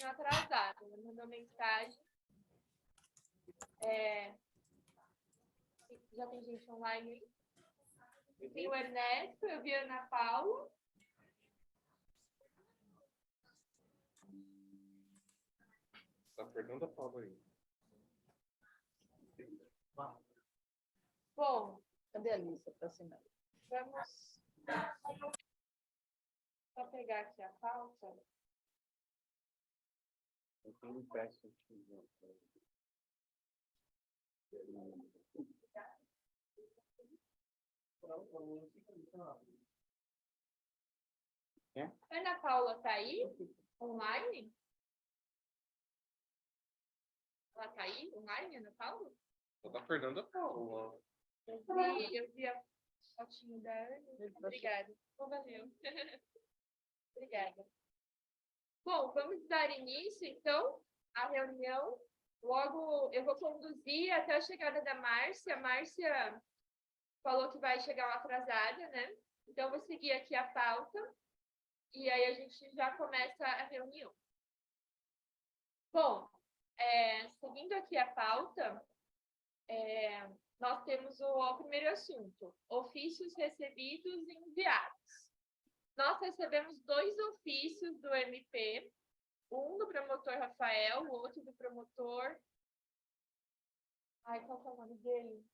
Atrasada, me mandou mensagem. Já tem gente online. Tem o Ernesto, eu vi a Ana Paula. Tá perdendo a Paula aí. Bom, Cadê a lista para assinar? vamos só pegar aqui a pauta. Eu tenho um peço aqui. A Ana Paula tá aí? Online? Ela tá aí? Online, Ana Paula? Só tá perdendo a Paula. Eu vi a fotinho dela. Obrigada. Valeu. Obrigada. Bom, vamos dar início, então, à reunião. Logo, eu vou conduzir até a chegada da Márcia. A Márcia falou que vai chegar atrasada, né? Então, eu vou seguir aqui a pauta. E aí, a gente já começa a reunião. Bom, seguindo aqui a pauta, nós temos o primeiro assunto: ofícios recebidos e enviados. Nós recebemos 2 ofícios do MP, um do promotor Rafael, o outro do promotor... Ai, qual que é o nome dele?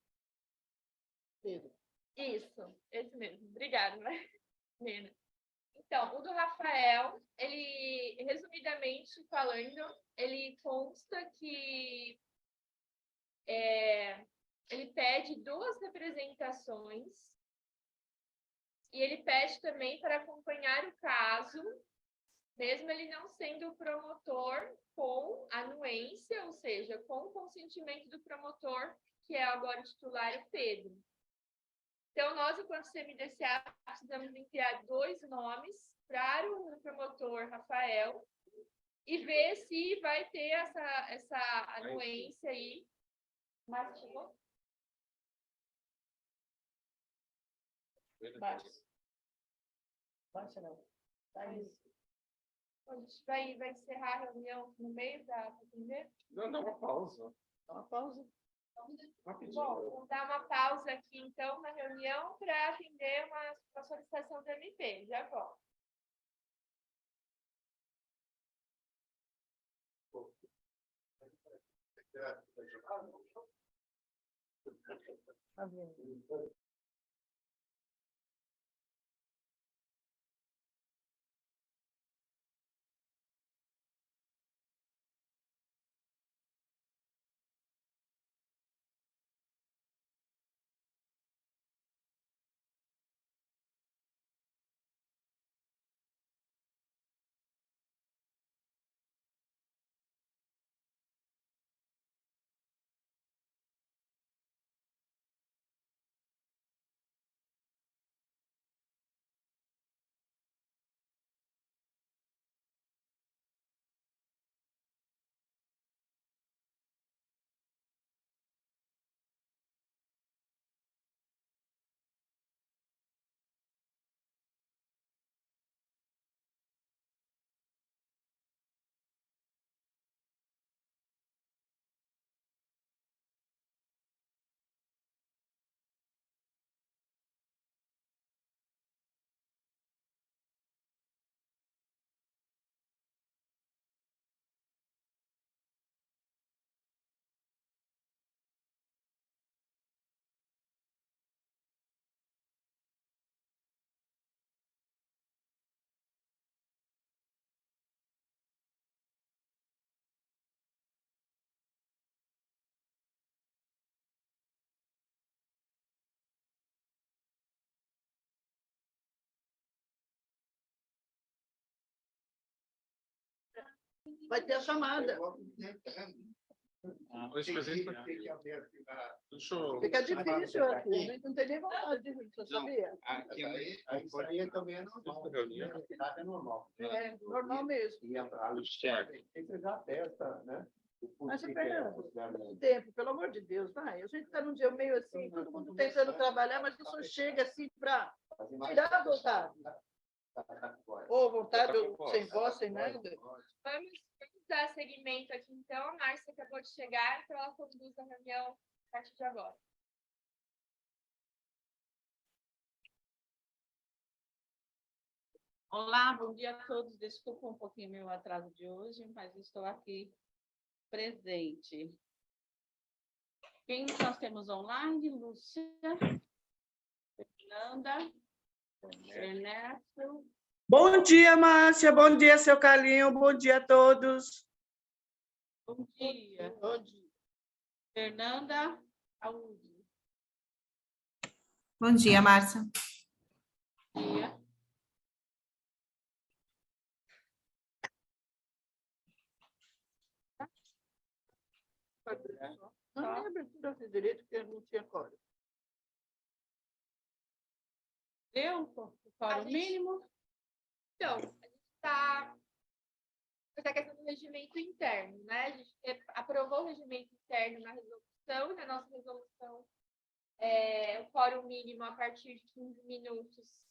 Pedro. Isso, esse mesmo. Obrigada, Nena. Então, o do Rafael, ele, resumidamente falando, ele consta que ele pede 2 representações e ele pede também para acompanhar o caso, mesmo ele não sendo o promotor, com anuência, ou seja, com o consentimento do promotor, que é agora o titular, o Pedro. Então, nós, enquanto CMDCA, precisamos enviar 2 nomes para o promotor Rafael e ver se vai ter essa anuência aí. Mas chegou? Baixa. Baixa não. Tá isso. A gente vai encerrar a reunião no meio para atender? Não, dá uma pausa. Dá uma pausa. Rapidinho. Bom, vamos dar uma pausa aqui, então, na reunião para atender uma solicitação do MP. Já volto. Tá vendo? vai ter a chamada. Fica difícil aqui, não tem nem vontade de vir, você sabia? Isso aí também é normal. É normal. É normal mesmo. E a Luciane, você já testa, né? Mas, Fernando, tempo, pelo amor de Deus, vai. A gente está num dia meio assim, todo mundo tentando trabalhar, mas não chega assim para tirar a vontade. Ou vontade, ou sem voz, sem nada. Vamos dar seguimento aqui, então. A Márcia acabou de chegar, então ela conduz a reunião a partir de agora. Olá, bom dia a todos. Desculpa um pouquinho meu atraso de hoje, mas estou aqui presente. Quem nós temos online? Lúcia, Fernanda, Ernesto. Bom dia, Márcia. Bom dia, seu Carlinho. Bom dia a todos. Bom dia. Bom dia. Fernanda, Aúde. Bom dia, Márcia. Bom dia. Não tem abertura de direito, porque não tinha código. Deu o quórum mínimo? Então, a gente está com a questão do regimento interno, né? A gente aprovou o regimento interno na resolução, na nossa resolução, o quórum mínimo a partir de 15 minutos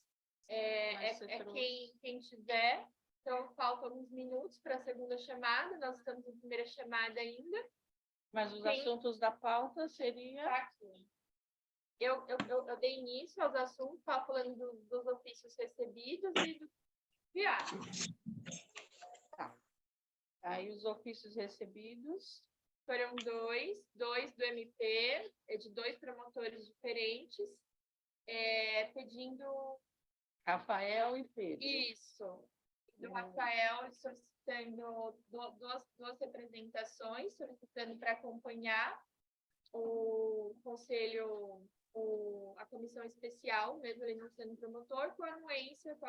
quem tiver. Então, faltam alguns minutos para a segunda chamada, nós estamos em primeira chamada ainda. Mas os assuntos da pauta seria... Tá aqui. Eu dei início aos assuntos, falando dos ofícios recebidos e do enviado. Tá. Aí os ofícios recebidos... Foram dois do MP, de 2 promotores diferentes, pedindo... Rafael e Pedro. Isso. Do Rafael solicitando duas representações, solicitando para acompanhar o conselho, a comissão especial, mesmo ele não sendo promotor, com a anuência, com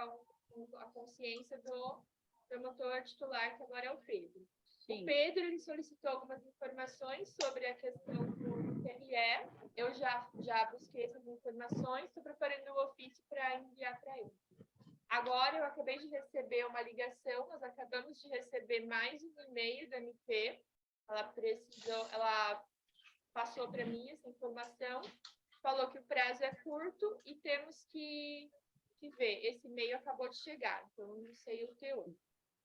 a consciência do promotor titular, que agora é o Pedro. Sim. O Pedro ele solicitou algumas informações sobre a questão do TRE. Eu já busquei essas informações, estou preparando o ofício para enviar para ele. Agora eu acabei de receber uma ligação, nós acabamos de receber mais um e-mail da MP. Ela passou para mim essa informação, falou que o prazo é curto e temos que ver. Esse e-mail acabou de chegar, então eu não sei o teor.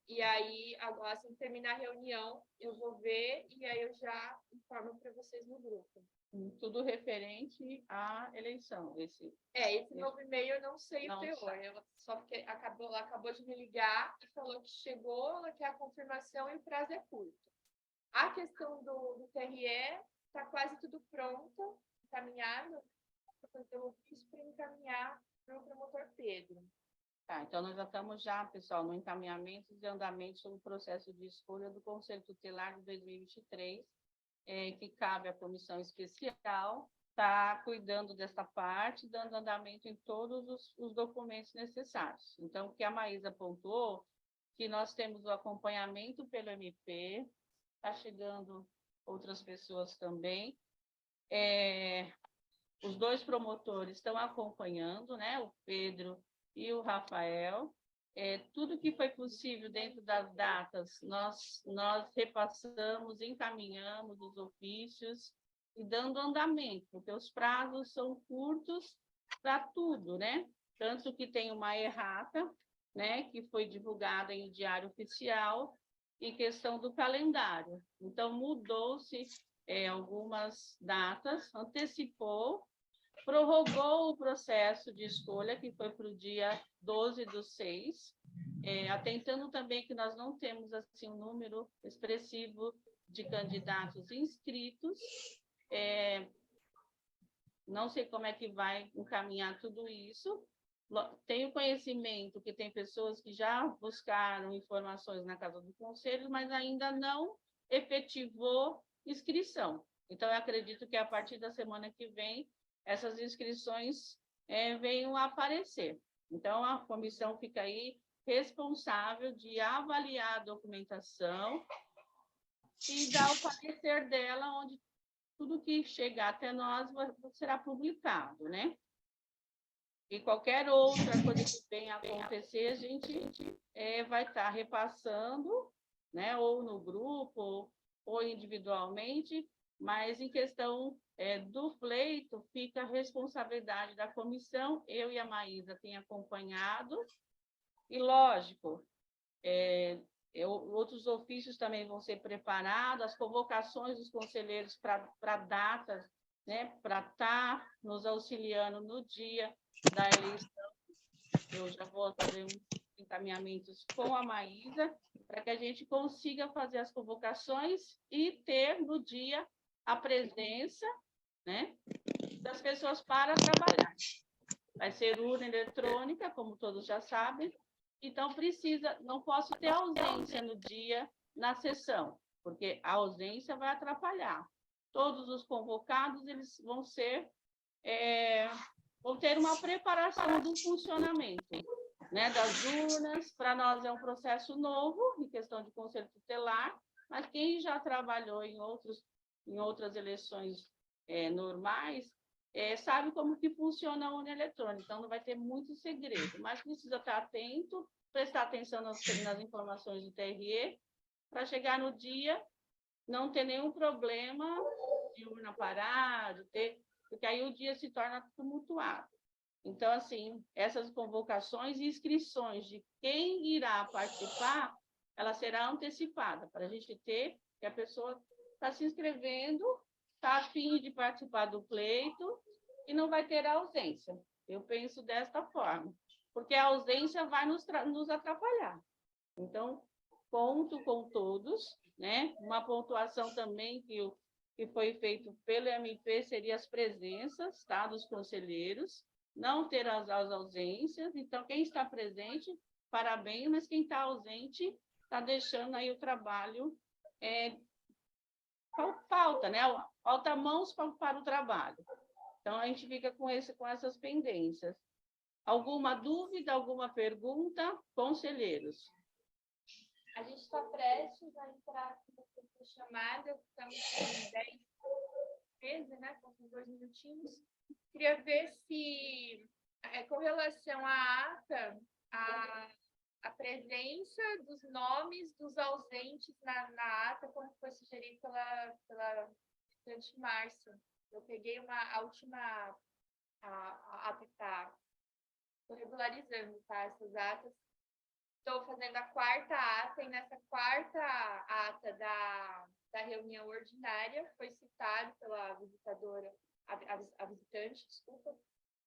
E aí, agora, assim que terminar a reunião, eu vou ver e aí eu já informo para vocês no grupo. Tudo referente à eleição. Esse novo e-mail eu não sei o teor. Só porque ela acabou de me ligar e falou que chegou, ela quer a confirmação e o prazo é curto. A questão do TRE está quase tudo pronto, encaminhado. Vou fazer o ofício para encaminhar para o promotor Pedro. Tá, então nós já estamos pessoal, no encaminhamento de andamento sobre o processo de escolha do Conselho Tutelar de 2023, que cabe à comissão especial, está cuidando dessa parte, dando andamento em todos os documentos necessários. Então, o que a Maísa pontuou, que nós temos o acompanhamento pelo MP, está chegando outras pessoas também. Os 2 promotores estão acompanhando, né? O Pedro e o Rafael. Tudo que foi possível dentro das datas, nós repassamos, encaminhamos os ofícios e dando andamento, porque os prazos são curtos para tudo, né? Tanto que tem uma errata, né, que foi divulgada em Diário Oficial, em questão do calendário. Então, mudou-se algumas datas, antecipou, prorrogou o processo de escolha, que foi para o dia 12/6, atentando também que nós não temos assim, um número expressivo de candidatos inscritos. Não sei como é que vai encaminhar tudo isso. Tenho conhecimento que tem pessoas que já buscaram informações na Casa do Conselho, mas ainda não efetivou inscrição. Então, eu acredito que a partir da semana que vem, essas inscrições venham a aparecer. Então, a comissão fica aí responsável de avaliar a documentação e dar o parecer dela, onde tudo que chegar até nós será publicado, né? E qualquer outra coisa que venha a acontecer, a gente vai estar repassando, né? Ou no grupo, ou individualmente, mas em questão do pleito, fica a responsabilidade da comissão. Eu e a Maísa têm acompanhado, e, lógico, outros ofícios também vão ser preparados, as convocações dos conselheiros para datas, né, para estar nos auxiliando no dia da eleição. Eu já vou fazer uns encaminhamentos com a Maísa, para que a gente consiga fazer as convocações e ter no dia a presença, né, das pessoas para trabalhar. Vai ser urna eletrônica, como todos já sabem, então não posso ter ausência no dia na sessão, porque a ausência vai atrapalhar. Todos os convocados eles vão ter uma preparação do funcionamento, né, das urnas. Para nós é um processo novo, em questão de conselho tutelar, mas quem já trabalhou em outras eleições normais, sabe como que funciona a urna eletrônica, então não vai ter muito segredo, mas precisa estar atento, prestar atenção nas informações do TRE, para chegar no dia, não ter nenhum problema de urna parar, porque aí o dia se torna tumultuado. Então, assim, essas convocações e inscrições de quem irá participar, ela será antecipada, para a gente ter que a pessoa está se inscrevendo, está a fim de participar do pleito e não vai ter ausência. Eu penso desta forma, porque a ausência vai nos atrapalhar. Então, conto com todos, né? Uma pontuação também que foi feito pelo MP seria as presenças, tá, dos conselheiros, não ter as ausências. Então, quem está presente, parabéns, mas quem está ausente está deixando aí o trabalho falta, né? Falta mãos para o trabalho. Então, a gente fica com essas pendências. Alguma dúvida, alguma pergunta? Conselheiros. A gente está prestes a entrar na chamada, estamos com 10, 13, né? Com 2 minutinhos. Queria ver se, com relação à ata, a presença dos nomes dos ausentes na ata, como foi sugerido pela estudante Márcia. Eu peguei a última ata que estou regularizando, tá, essas atas. Estou fazendo a 4ª ata, e nessa 4ª ata da reunião ordinária foi citado pela visitadora, a visitante, desculpa,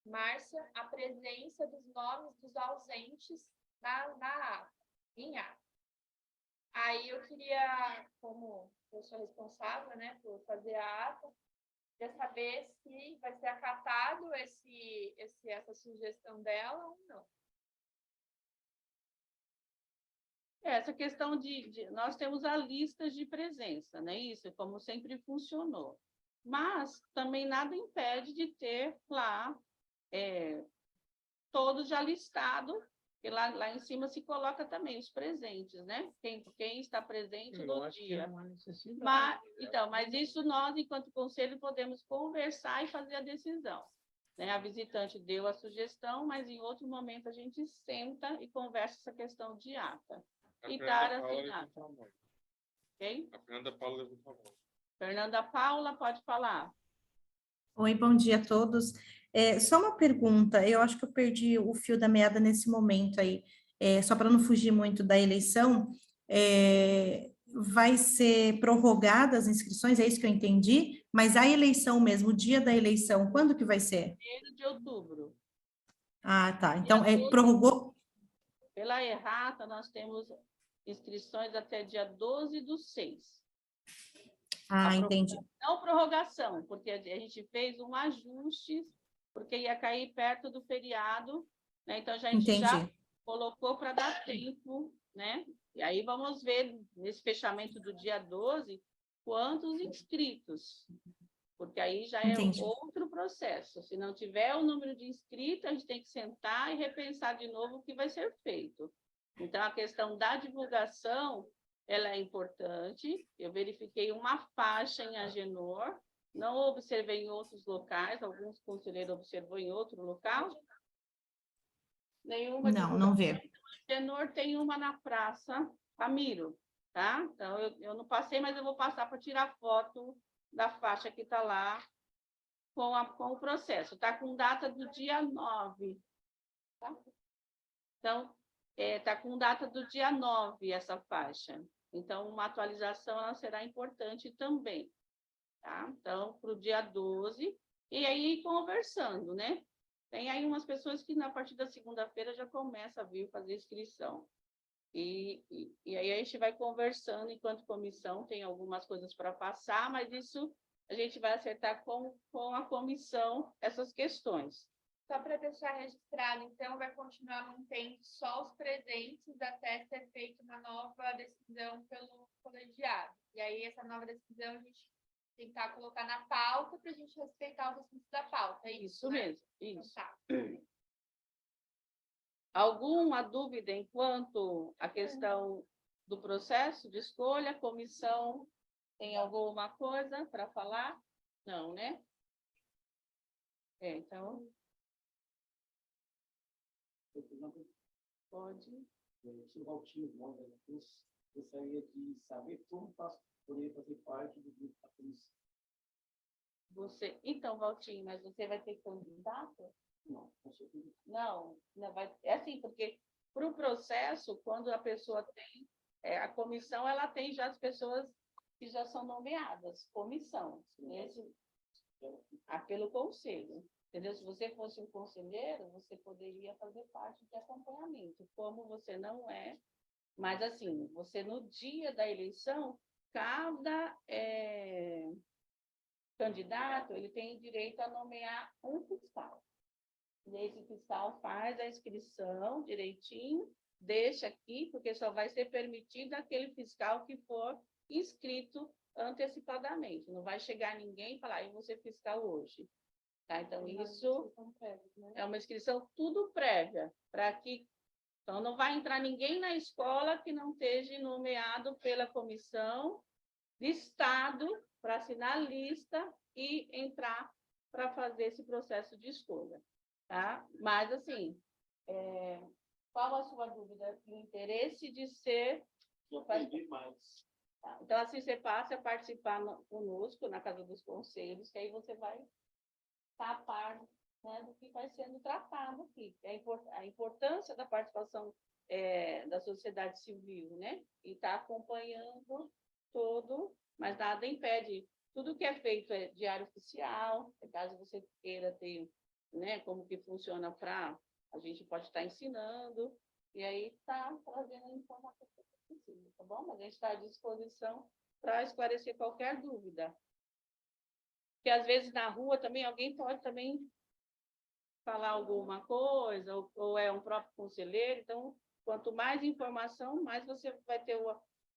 Márcia, a presença dos nomes dos ausentes na ata, em ata. Aí eu queria, como eu sou responsável, né, por fazer a ata, queria saber se vai ser acatado essa sugestão dela ou não. Essa questão nós temos a lista de presença, né? Isso, como sempre funcionou. Mas também nada impede de ter lá todos já listados, e lá em cima se coloca também os presentes, né? Quem está presente no dia. Mas isso nós, enquanto conselho, podemos conversar e fazer a decisão, né? A visitante deu a sugestão, mas em outro momento a gente senta e conversa essa questão de ata. E dar assim, ata. Okay? A Fernanda Paula levantou a mão. Fernanda Paula, pode falar. Oi, bom dia a todos. Só uma pergunta, eu acho que eu perdi o fio da meada nesse momento aí. Só para não fugir muito da eleição, vai ser prorrogada as inscrições, é isso que eu entendi, mas a eleição mesmo, o dia da eleição, quando que vai ser? 1º de outubro. Ah, tá. Então, prorrogou? Pela errata, nós temos inscrições até dia 12/6. Ah, entendi. Não prorrogação, porque a gente fez um ajuste, porque ia cair perto do feriado, né? Então, a gente já colocou para dar tempo, né? E aí vamos ver, nesse fechamento do dia 12, quantos inscritos, porque aí já é outro processo. Se não tiver o número de inscritos, a gente tem que sentar e repensar de novo o que vai ser feito. Então, a questão da divulgação, ela é importante. Eu verifiquei uma faixa em Agenor, não observei em outros locais, alguns conselheiros observou em outro local. Nenhuma Não vê. Agenor tem uma na Praça Ramiro, tá? Então, eu não passei, mas eu vou passar para tirar foto da faixa que está lá com o processo. Está com data do dia 9. Tá? Então, está com data do dia 9 essa faixa. Então, uma atualização ela será importante também. Tá? Então, para o dia 12, e aí conversando, né? Tem aí umas pessoas que, a partir da segunda-feira, já começam a vir fazer inscrição. E aí a gente vai conversando enquanto comissão, tem algumas coisas para passar, mas isso a gente vai acertar com a comissão essas questões. Só para deixar registrado, então, vai continuar mantendo só os presentes até ser feita uma nova decisão pelo colegiado. E aí, essa nova decisão, a gente tentar colocar na pauta para a gente respeitar os assuntos da pauta. É isso, né? Mesmo, isso. Então, tá. Alguma dúvida enquanto a questão do processo de escolha? A comissão tem alguma coisa para falar? Não, né? Então, pode. Se o Valtinho gostaria de saber como poderia fazer parte do grupo da comissão. Então, Valtinho, mas você vai ter candidato? Não, com certeza. Não vai. É assim, porque para o processo, quando a pessoa tem, a comissão, ela tem já as pessoas que já são nomeadas, comissão, pelo conselho. Entendeu? Se você fosse um conselheiro, você poderia fazer parte de acompanhamento. Como você não é, mas assim, você no dia da eleição, cada candidato ele tem direito a nomear um fiscal. E esse fiscal faz a inscrição direitinho, deixa aqui, porque só vai ser permitido aquele fiscal que for inscrito antecipadamente. Não vai chegar ninguém e falar, eu vou ser fiscal hoje. Tá? Então, isso é uma inscrição tudo prévia, para que então não vai entrar ninguém na escola que não esteja nomeado pela comissão, listado para assinar a lista e entrar para fazer esse processo de escolha. Tá? Mas, assim, qual a sua dúvida? O interesse de ser... Eu aprendi mais. Tá? Então, assim, você passa a participar conosco na Casa dos Conselhos, que aí você vai estar a par, né, do que vai sendo tratado aqui. A importância da participação da sociedade civil, né? E está acompanhando todo, mas nada impede. Tudo que é feito é diário oficial, caso você queira ter, né, como que funciona a gente pode estar ensinando, e aí está trazendo a informação que é possível, tá bom? Mas a gente está à disposição para esclarecer qualquer dúvida. Porque, às vezes, na rua também, alguém pode também falar alguma coisa, ou é um próprio conselheiro. Então, quanto mais informação, mais você vai ter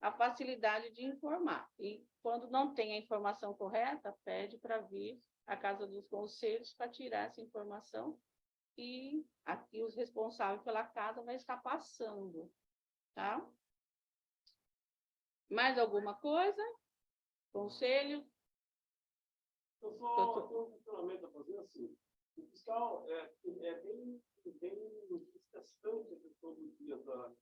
a facilidade de informar. E, quando não tem a informação correta, pede para vir à Casa dos Conselhos para tirar essa informação. E aqui os responsáveis pela casa vai estar passando. Tá? Mais alguma coisa? Conselho? Eu só tenho um funcionamento a fazer assim. O fiscal é bem desgastante a questão dos dias da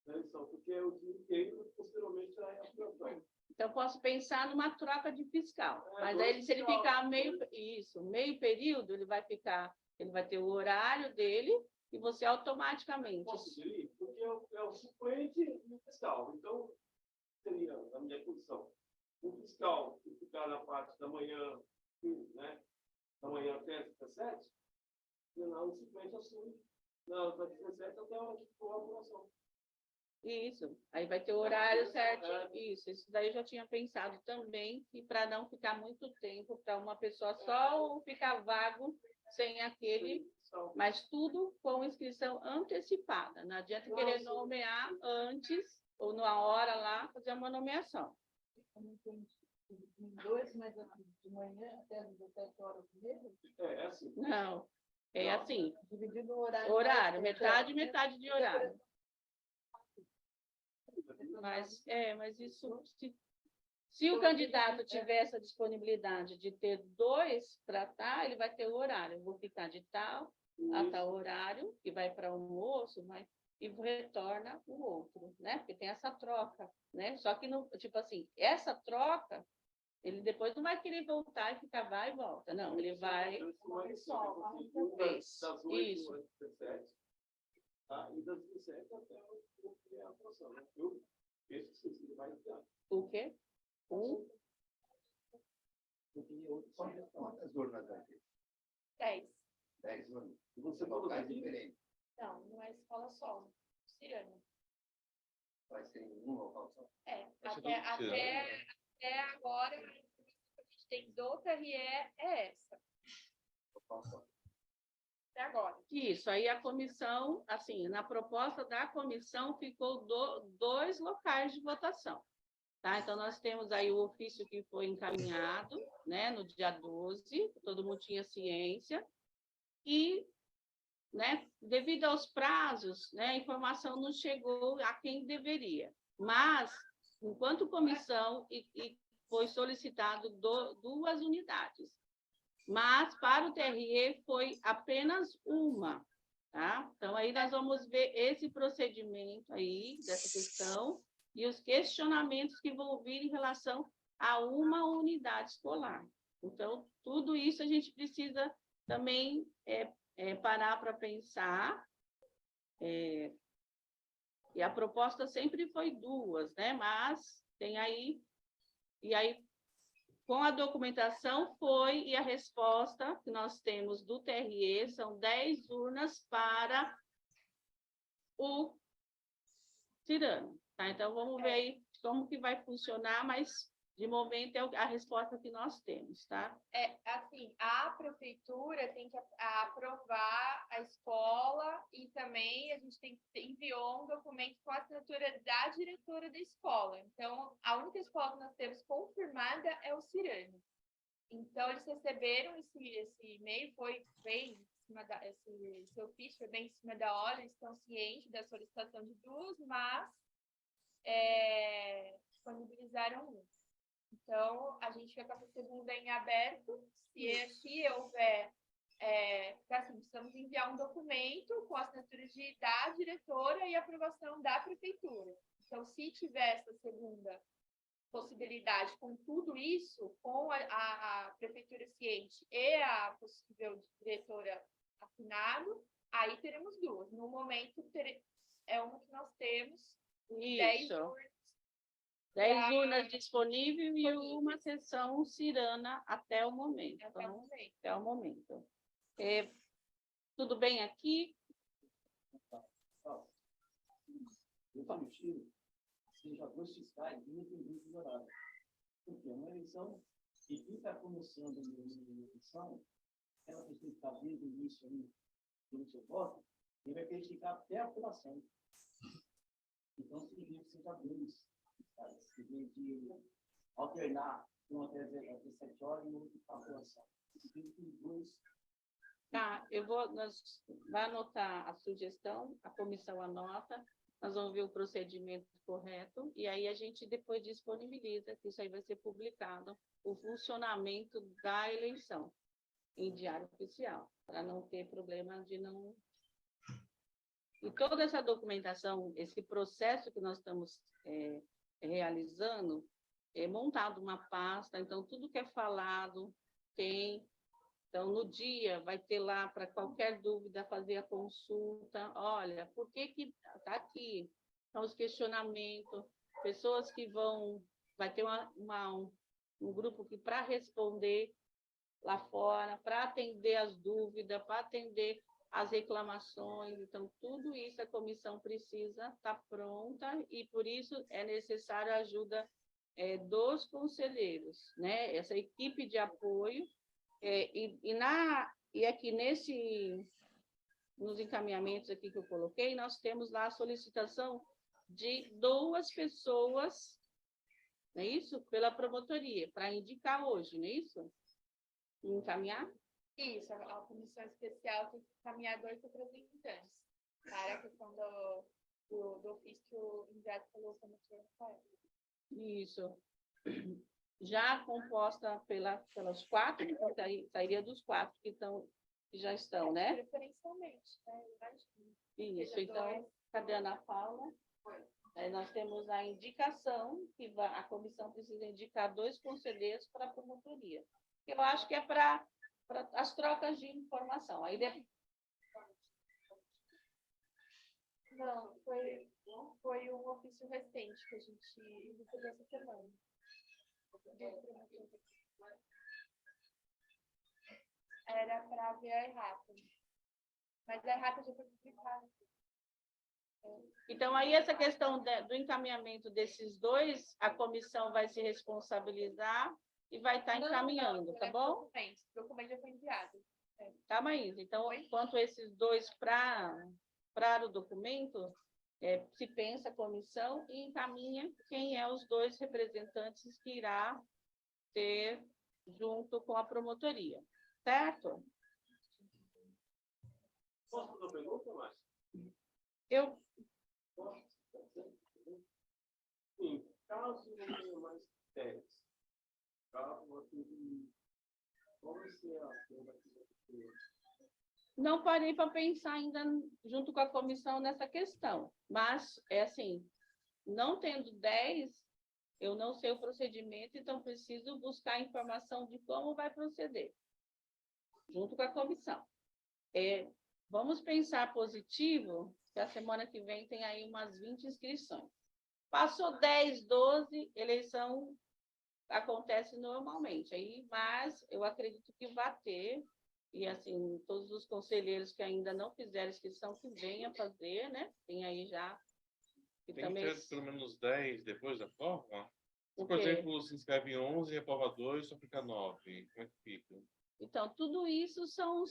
eleição, porque é o dia inteiro, posteriormente, a apuração. Então, posso pensar numa troca de fiscal. Mas aí, se ele ficar meio período, ele vai ter o horário dele e você automaticamente. Posso sugerir? Porque é o suplente e o fiscal. Então, seria a minha posição. O fiscal que ficar na parte da manhã, né? Da manhã até as 17, e o suplente assume das 17 até a hora que for a apuração. Isso, aí vai ter o horário certo. Isso daí eu já tinha pensado também, e para não ficar muito tempo para uma pessoa só ou ficar vago sem aquele, mas tudo com inscrição antecipada. Não adianta querer nomear antes ou na hora lá fazer uma nomeação. Mas de manhã até as 17 horas mesmo? É assim. Não, é assim. Dividido no horário. Horário, metade de horário. Mas isso, se o candidato tiver essa disponibilidade de ter 2 para estar, ele vai ter o horário. Eu vou ficar de tal a tal horário, e vai para almoço, e retorna o outro, né? Porque tem essa troca, né? Só que, tipo assim, essa troca, ele depois não vai querer voltar e ficar, vai e volta. Não, ele vai... Das 8 às 17, tá? E das 17 até a atuação, né? Eu penso que você vai entrar. O quê? Quantas urnas aqui? 10. 10 urnas. E você falou Locais que diferentes. Não, não é escola só. Cirano. Vai ser em um local só. Acho que Até agora, a informação que a gente tem do TRE é essa. Local só. Até agora. Isso, aí a comissão, assim, na proposta da comissão, ficou 2 locais de votação. Tá? Então, nós temos aí o ofício que foi encaminhado, né, no dia 12, todo mundo tinha ciência, e, né, devido aos prazos, né, a informação não chegou a quem deveria. Mas, enquanto comissão, e foi solicitado 2 unidades. Mas, para o TRE, foi apenas uma. Tá? Então, aí nós vamos ver esse procedimento aí, dessa questão, e os questionamentos que vão vir em relação a uma unidade escolar. Então, tudo isso a gente precisa também parar para pensar. E a proposta sempre foi 2, né? Mas tem aí... E aí, com a documentação e a resposta que nós temos do TRE, são 10 urnas para o Cirano. Tá? Então, vamos ver aí como que vai funcionar, mas, de momento, é a resposta que nós temos. Tá? Assim, a prefeitura tem que aprovar a escola e também a gente enviou um documento com a assinatura da diretora da escola. Então, a única escola que nós temos confirmada é o Cirano. Então, eles receberam esse e-mail, foi bem em cima esse ofício foi bem em cima da hora, eles estão cientes da solicitação de 2, mas disponibilizaram 1. Então, a gente fica com essa segunda em aberto. Se houver, assim, precisamos enviar um documento com a assinatura da diretora e aprovação da prefeitura. Então, se tiver essa segunda possibilidade com tudo isso, com a prefeitura ciente e a possível diretora assinado, aí teremos 2. No momento, é uma que nós temos, 10 urnas. 10 urnas disponíveis e uma sessão Cirana até o momento. Até o momento. Tudo bem aqui? Eu sugiro que seja 2 fiscais independentes do horário. Porque uma eleição, e quem está começando a eleição, ela tem que estar desde o início ali, do seu voto, ele vai ter que ficar até a apuração. Então, sugiro que seja 2. Em vez de alternar um até 7 horas e outro para a apuração. Tá, nós vai anotar a sugestão, a comissão anota, nós vamos ver o procedimento correto, e aí a gente depois disponibiliza, que isso aí vai ser publicado, o funcionamento da eleição em diário oficial, para não ter problema de não... E toda essa documentação, esse processo que nós estamos realizando, é montado uma pasta, então tudo que é falado tem. Então, no dia, vai ter lá, para qualquer dúvida, fazer a consulta. Olha, por que está aqui? Então, os questionamentos, pessoas que vai ter um grupo que, para responder lá fora, para atender as dúvidas, para atender as reclamações. Então, tudo isso a comissão precisa estar pronta e, por isso, é necessário a ajuda dos conselheiros, né? Essa equipe de apoio. E aqui nos encaminhamentos aqui que eu coloquei, nós temos lá a solicitação de 2 pessoas, não é isso? Pela promotoria, para indicar hoje, não é isso? Encaminhar? Isso, a comissão especial tem que encaminhar 2 representantes para a questão do ofício enviado pelo promotor Rafael. Isso. Já composta pelas 4, então sairia dos 4 que já estão, né? Preferencialmente, né? Imagino. Isso, Seja então, dois. cadê a Ana Paula? Nós temos a indicação, que a comissão precisa indicar 2 conselheiros para a promotoria. Eu acho que é para as trocas de informação. Aí Não, foi um ofício recente que a gente recebeu essa semana. Era para ver a errata. Mas a errata já foi publicada. Então, aí essa questão do encaminhamento desses 2, a comissão vai se responsabilizar e vai estar encaminhando, tá bom? O documento já foi enviado. Tá, Maísa? Então, quanto a esses 2 para o documento, se pensa a comissão e encaminha quem é os 2 representantes que irá ter junto com a promotoria, certo? Posso fazer uma pergunta, Márcia? Eu Sim, caso não tenha mais testes, caso aquele... Qual vai ser a ação da prefeitura? não parei para pensar ainda junto com a comissão nessa questão, mas é assim, não tendo 10, eu não sei o procedimento, então preciso buscar informação de como vai proceder, junto com a comissão. Vamos pensar positivo, que a semana que vem tem aí umas 20 inscrições. Passou 10, 12, eleição acontece normalmente, mas eu acredito que vai ter, e assim, todos os conselheiros que ainda não fizeram inscrição, que venham fazer, né? Tem aí já. Tem que também... ter pelo menos 10 depois da prova? O Por quê? exemplo, se inscreve em 11 e aprova 2, só fica 9. Como é que fica? Então, tudo isso são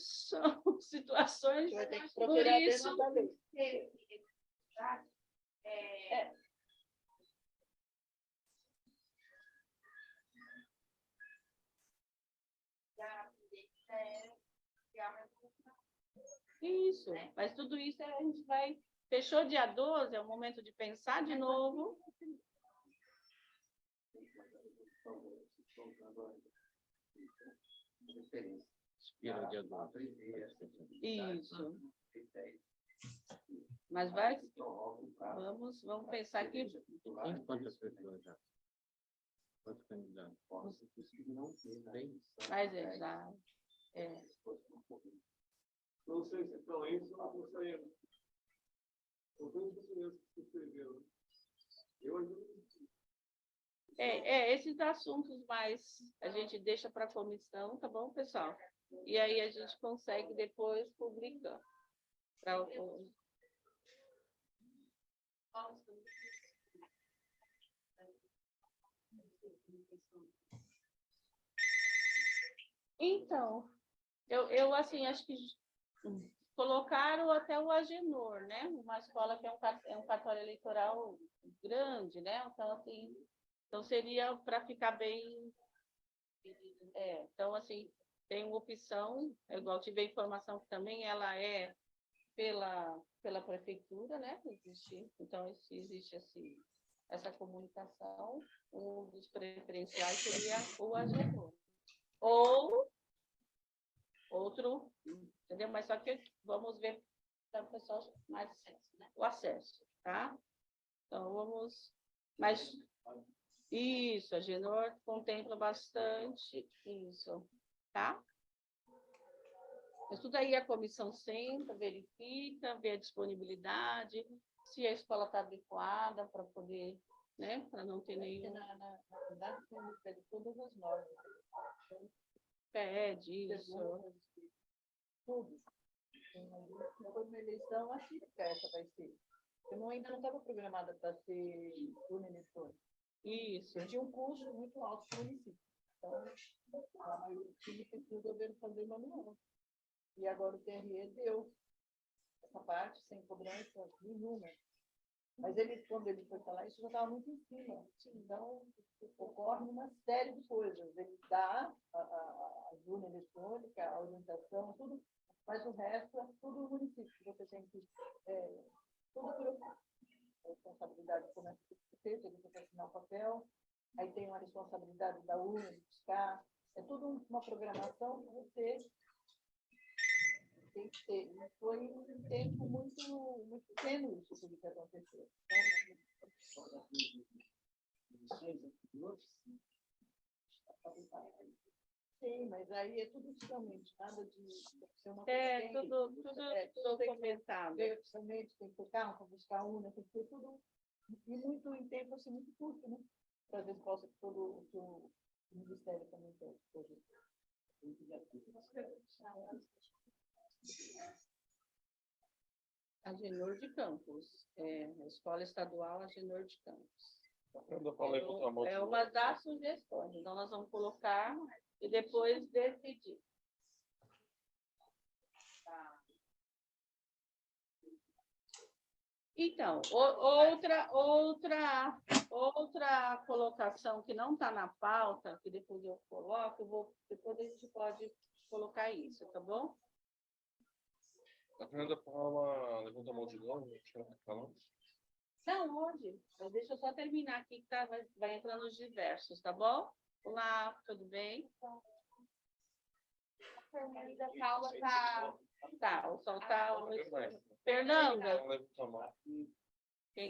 situações. Vai ter que Por procurar isso, dentro da lei. isso, mas tudo isso a gente vai. Fechou dia 12, é o momento de pensar de novo. Expira dia 12. Isso. Mas vai. Vamos pensar aqui. Quantas pessoas já? Quantos candidatos? Mas já. Não sei se estão aí, se não saíram. Eu tenho conhecimentos que se inscreveram. Eu ajudo. Esses assuntos mais a gente deixa para a comissão, tá bom, pessoal? E aí a gente consegue depois publicar. Então, eu assim, acho que colocaram até o Agenor, né? Uma escola que é um cartório eleitoral grande, né? Então, assim, seria para ficar bem... então, assim, tem uma opção, igual tive a informação que também ela é pela prefeitura, né? Então, existe assim, essa comunicação, um dos preferenciais seria o Agenor. Ou outro, entendeu? Mas só que vamos ver para o pessoal mais o acesso, tá? Então, vamos... Mas isso, a Genor contempla bastante isso, tá? Mas tudo aí a comissão senta, verifica, vê a disponibilidade, se a escola está adequada para poder, né? Para não ter nenhum... Na verdade, pede todas as normas. Pede isso. Tudo. Se for uma eleição atípica, essa vai ser. Eu não estava programada para ser urna eletrônica. Isso. Eu tinha um custo muito alto para o município. Então, a maioria do time precisa o governo fazer manual. E agora o TRE deu essa parte sem cobrança nenhuma. Mas quando ele foi falar, isso já estava muito em cima. Então, ocorre uma série de coisas. Ele dá a urna eletrônica, a orientação, tudo, mas o resto é tudo no município. Você tem que tudo responsabilidade do comércio do prefeito, ele tem que assinar o papel, aí tem uma responsabilidade da urna de buscar, é tudo uma programação que você tem que ter. E foi um tempo muito tênue isso tudo que aconteceu. Sim, mas aí é tudo oficialmente, nada de ser uma Tudo documentado. Veio oficialmente, tem que ter carro para buscar urna, tem que ter tudo. E muito em tempo assim, muito curto, né? Para as respostas que todo o Ministério também tem. Agenor de Campos, a Escola Estadual Agenor de Campos. É uma das sugestões. Então, nós vamos colocar e depois decidir. Tá. Então, outra colocação que não está na pauta, que depois eu coloco, depois a gente pode colocar isso, tá bom? A Fernanda Paula levanta a mão de novo, acho que ela tá falando. Não, hoje. Mas deixa eu só terminar aqui, que vai entrar nos diversos, tá bom? Olá, tudo bem? A Fernanda Paula tá... Tá, o sol tá... Fernanda? Ela levanta a mão.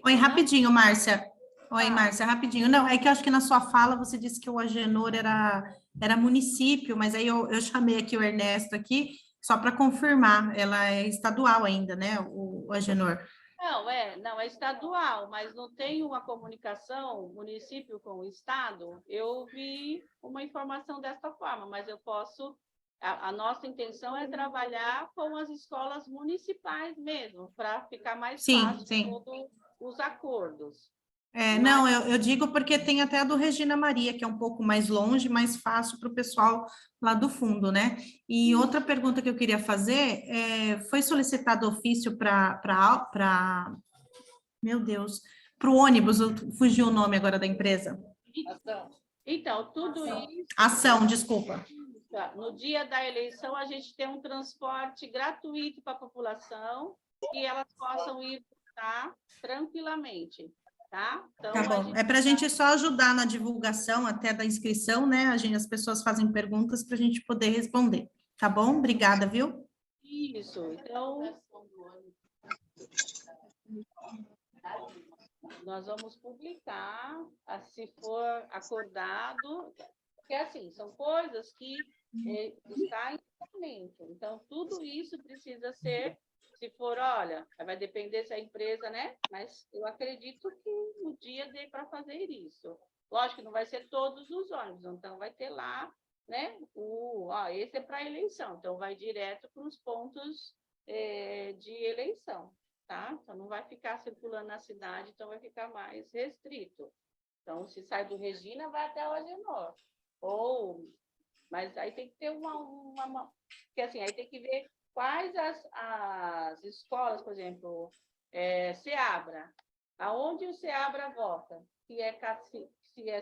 Oi, rapidinho, Márcia. Oi, Tá. Márcia, rapidinho. Não, é que eu acho que na sua fala você disse que o Agenor era município, mas aí eu chamei aqui o Ernesto aqui, só para confirmar, ela é estadual ainda, né, o Agenor. Não, é estadual, mas não tem uma comunicação município com o estado. Eu vi uma informação dessa forma, mas eu posso... A nossa intenção é trabalhar com as escolas municipais mesmo, para ficar mais fácil todos os acordos. Não, eu digo porque tem até a do Regina Maria, que é um pouco mais longe, mais fácil para o pessoal lá do fundo, né? E outra pergunta que eu queria fazer foi solicitado ofício meu Deus, para o ônibus, fugiu o nome agora da empresa. Então, tudo isso... Ação, desculpa. No dia da eleição, a gente tem um transporte gratuito para a população, que elas possam ir votar tranquilamente. Tá? Então, tá bom. É para a gente só ajudar na divulgação até da inscrição, né? As pessoas fazem perguntas para a gente poder responder. Tá bom? Obrigada, viu? Isso. Então, nós vamos publicar, se for acordado, porque, assim, são coisas que está em andamento. Então, tudo isso precisa ser... Se for, olha, vai depender se a empresa, né? Mas eu acredito que no dia dê para fazer isso. Lógico que não vai ser todos os ônibus, então vai ter lá, né? Esse é para eleição, então vai direto para os pontos de eleição, tá? Então não vai ficar circulando na cidade, então vai ficar mais restrito. Então, se sai do Regina, vai até o Agenor. Mas aí tem que ter porque assim, aí tem que ver quais as escolas, por exemplo, Seabra, aonde o Seabra vota, se é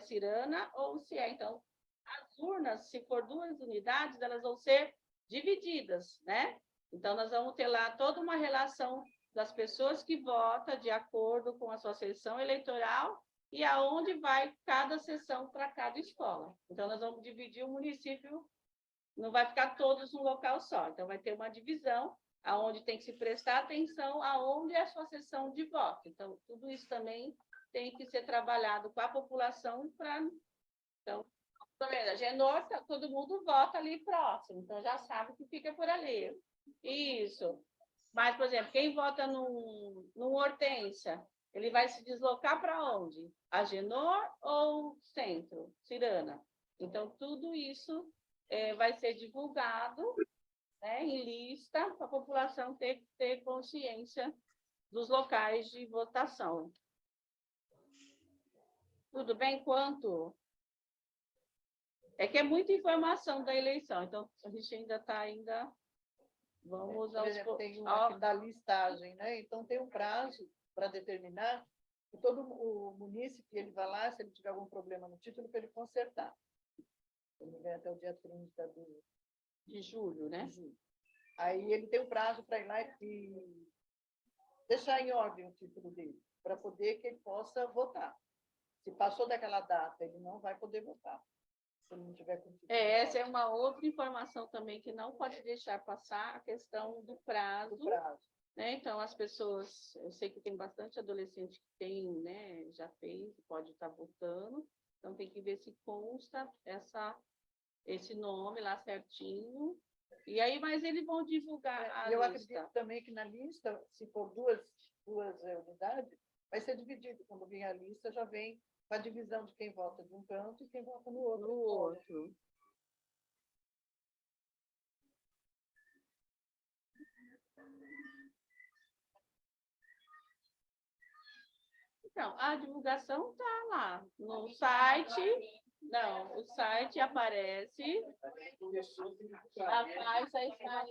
Cirana ou se é... Então, as urnas, se for 2 unidades, elas vão ser divididas, né? Então, nós vamos ter lá toda uma relação das pessoas que votam de acordo com a sua seção eleitoral e aonde vai cada seção para cada escola. Então, nós vamos dividir o município. Não vai ficar todos num local só. Então, vai ter uma divisão, aonde tem que se prestar atenção aonde é a sua sessão de voto. Então, tudo isso também tem que ser trabalhado com a população para... Então, a Genor, todo mundo vota ali próximo, então já sabe que fica por ali. Isso. Mas, por exemplo, quem vota num Hortência, ele vai se deslocar para onde? Agenor ou Centro? Cirana. Então, tudo isso... vai ser divulgado, né, em lista, para a população ter consciência dos locais de votação. Tudo bem? Quanto? É que é muita informação da eleição, então a gente ainda está Vamos por exemplo, tem uma da listagem, né? Então tem um prazo para determinar que todo o munícipe ele vai lá, se ele tiver algum problema no título, para ele consertar. Ele vem até o dia 30 de julho, né? De julho. Aí ele tem um prazo para ir lá e deixar em ordem o título dele. para poder que ele possa votar. Se passou daquela data, ele não vai poder votar. Se ele não tiver cumprido. Essa é uma outra informação também que não pode deixar passar, a questão do prazo. Do prazo. Né? Então, as pessoas, eu sei que tem bastante adolescente que tem, né, já fez, pode estar votando, então tem que ver se consta esse nome lá certinho, e aí, mas eles vão divulgar a Eu lista. acredito também que na lista, se for duas unidades, vai ser dividido. Quando vir a lista, já vem a divisão de quem vota de um canto e quem vota no outro. No outro. Então, a divulgação está lá no site. Não, o site aparece. A faixa está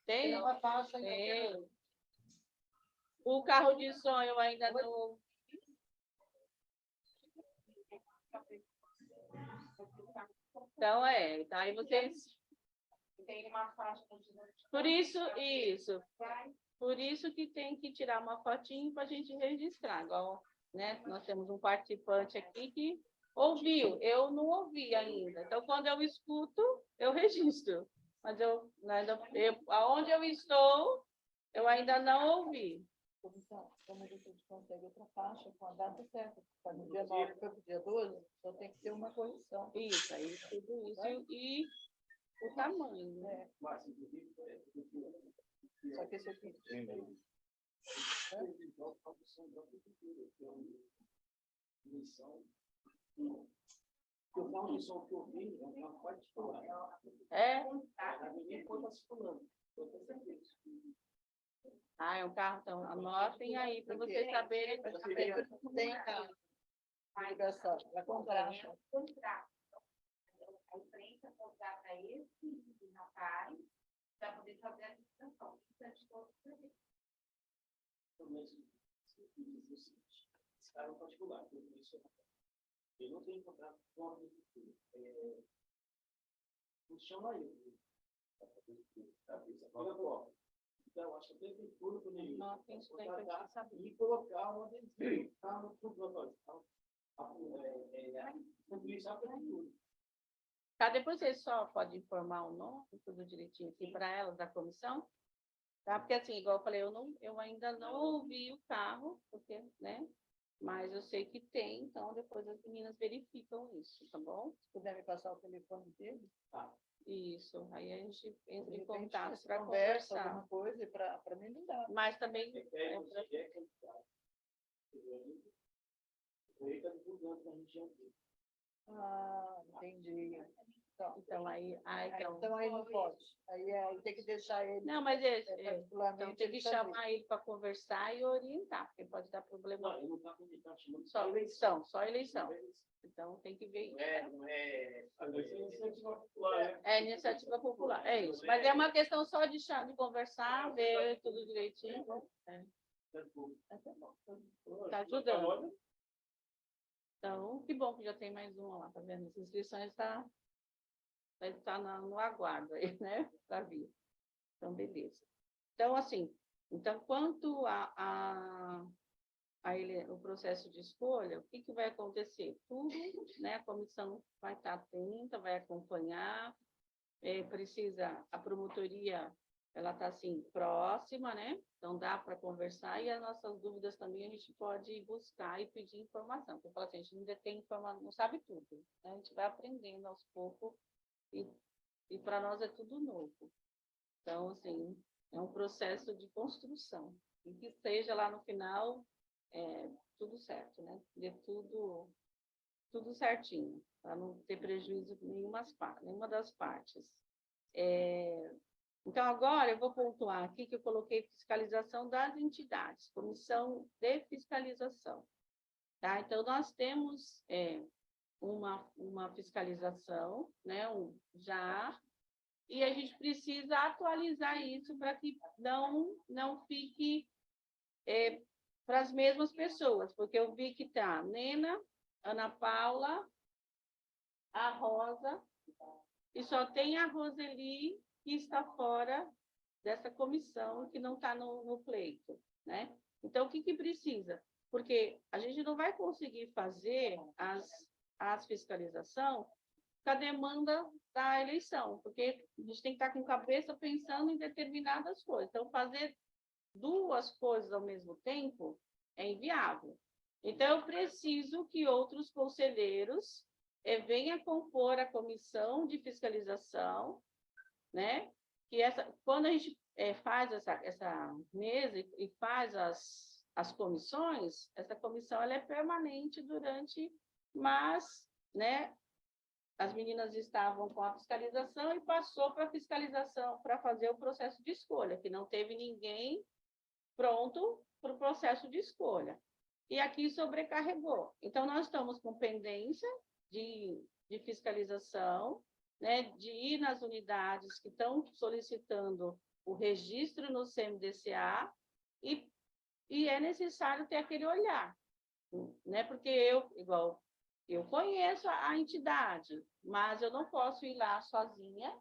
tem uma faixa tem. O carro de som eu ainda não. Então, então aí vocês. Tem uma faixa. Por isso. Por isso que tem que tirar uma fotinho para a gente registrar. Igual, né? Nós temos um participante aqui que ouviu, eu não ouvi ainda. Então, quando eu escuto, eu registro. Mas aonde eu estou, eu ainda não ouvi. Como a gente consegue outra faixa com a data certa, para no dia 9 para o dia 12, só tem que ter uma correção. Isso, aí tudo isso e o tamanho. Né? Só que esse aqui. Eu falo de som que eu vi, é uma particular. É? Ninguém foi participando. Eu tenho certeza. Ah, é um carro, então anotem aí para vocês saberem. Tem a ligação, vai comprar. A imprensa comprar para esse rapaz, para poder fazer a licitação. Esse cara é um particular, ele não tem contrato com a prefeitura. Chama ele. Então, acho que a prefeitura poderia contratar e colocar uma adesivo no computador. Publicar a prefeitura. Tá, depois você só pode informar o nome, tudo direitinho aqui para elas da comissão. Tá? Porque assim, igual eu falei, eu ainda não ouvi o carro, porque, né? Mas eu sei que tem, então depois as meninas verificam isso, tá bom? Se puder me passar o telefone dele. Tá. Isso, aí a gente entra em contato contato para conversa, conversar. alguma coisa, para mim não dá. Mas também... Ele está divulgando na região dele. Ah, entendi. Então aí então aí não pode. Aí tem que deixar ele. Não, mas particularmente, então tem que chamar ele para conversar e orientar, porque pode dar problema. Não, ele não está comunicando, chamando só eleição. Então tem que ver isso. Iniciativa popular. É iniciativa popular, é isso. Mas é uma questão só de conversar, ver tudo direitinho. Está ajudando. Então, que bom que já tem mais uma lá, tá vendo? As inscrições estão no aguardo aí, né? Para vir. Então, beleza. Então, assim, quanto o processo de escolha, o que vai acontecer? Tudo, né? A comissão vai estar atenta, vai acompanhar, a promotoria, ela está assim, próxima, né? Então, dá para conversar e as nossas dúvidas também a gente pode buscar e pedir informação. Porque eu falo assim, a gente ainda tem informação, não sabe tudo, né? A gente vai aprendendo aos poucos e para nós é tudo novo. Então, assim, é um processo de construção. E que seja lá no final tudo certo, né? Dê tudo certinho, para não ter prejuízo de nenhuma das partes. Então, agora eu vou pontuar aqui que eu coloquei fiscalização das entidades, comissão de fiscalização. Tá? Então, nós temos uma fiscalização, né? E a gente precisa atualizar isso para que não fique para as mesmas pessoas, porque eu vi que está Nena, Ana Paula, a Rosa, e só tem a Roseli que está fora dessa comissão que não está no pleito, né? Então, o que precisa? Porque a gente não vai conseguir fazer as fiscalização com a demanda da eleição, porque a gente tem que estar com a cabeça pensando em determinadas coisas. Então, fazer duas coisas ao mesmo tempo é inviável. Então, eu preciso que outros conselheiros venham compor a comissão de fiscalização, né? Que quando a gente faz essa mesa e faz as comissões, essa comissão ela é permanente mas, né? As meninas estavam com a fiscalização e passou para a fiscalização para fazer o processo de escolha, que não teve ninguém pronto para o processo de escolha. E aqui sobrecarregou. Então, nós estamos com pendência de fiscalização, né, de ir nas unidades que estão solicitando o registro no CMDCA e é necessário ter aquele olhar, né, porque eu conheço a entidade, mas eu não posso ir lá sozinha,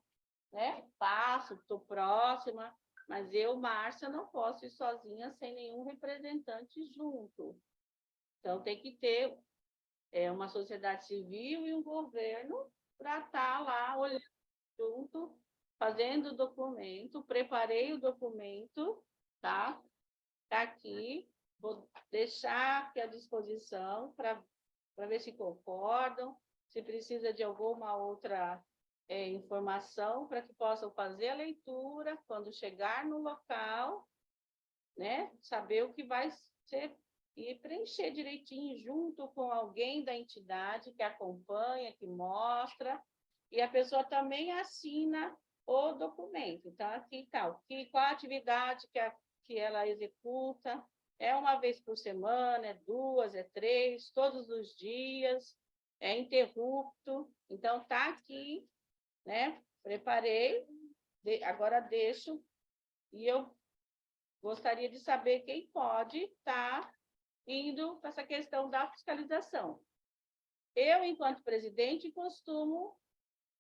né? Passo, estou próxima, mas eu, Márcia, não posso ir sozinha sem nenhum representante junto. Então, tem que ter uma sociedade civil e um governo para estar lá olhando junto, fazendo o documento, preparei o documento, tá? Está aqui, vou deixar aqui à disposição para ver se concordam, se precisa de alguma outra informação para que possam fazer a leitura, quando chegar no local, né, saber o que vai ser e preencher direitinho junto com alguém da entidade que acompanha, que mostra, e a pessoa também assina o documento. Então, aqui está, qual a atividade que ela executa, é uma vez por semana, é 2, é 3, todos os dias, é interrupto. Então, está aqui, né? Preparei, agora deixo, e eu gostaria de saber quem pode estar indo para essa questão da fiscalização. Eu, enquanto presidente, costumo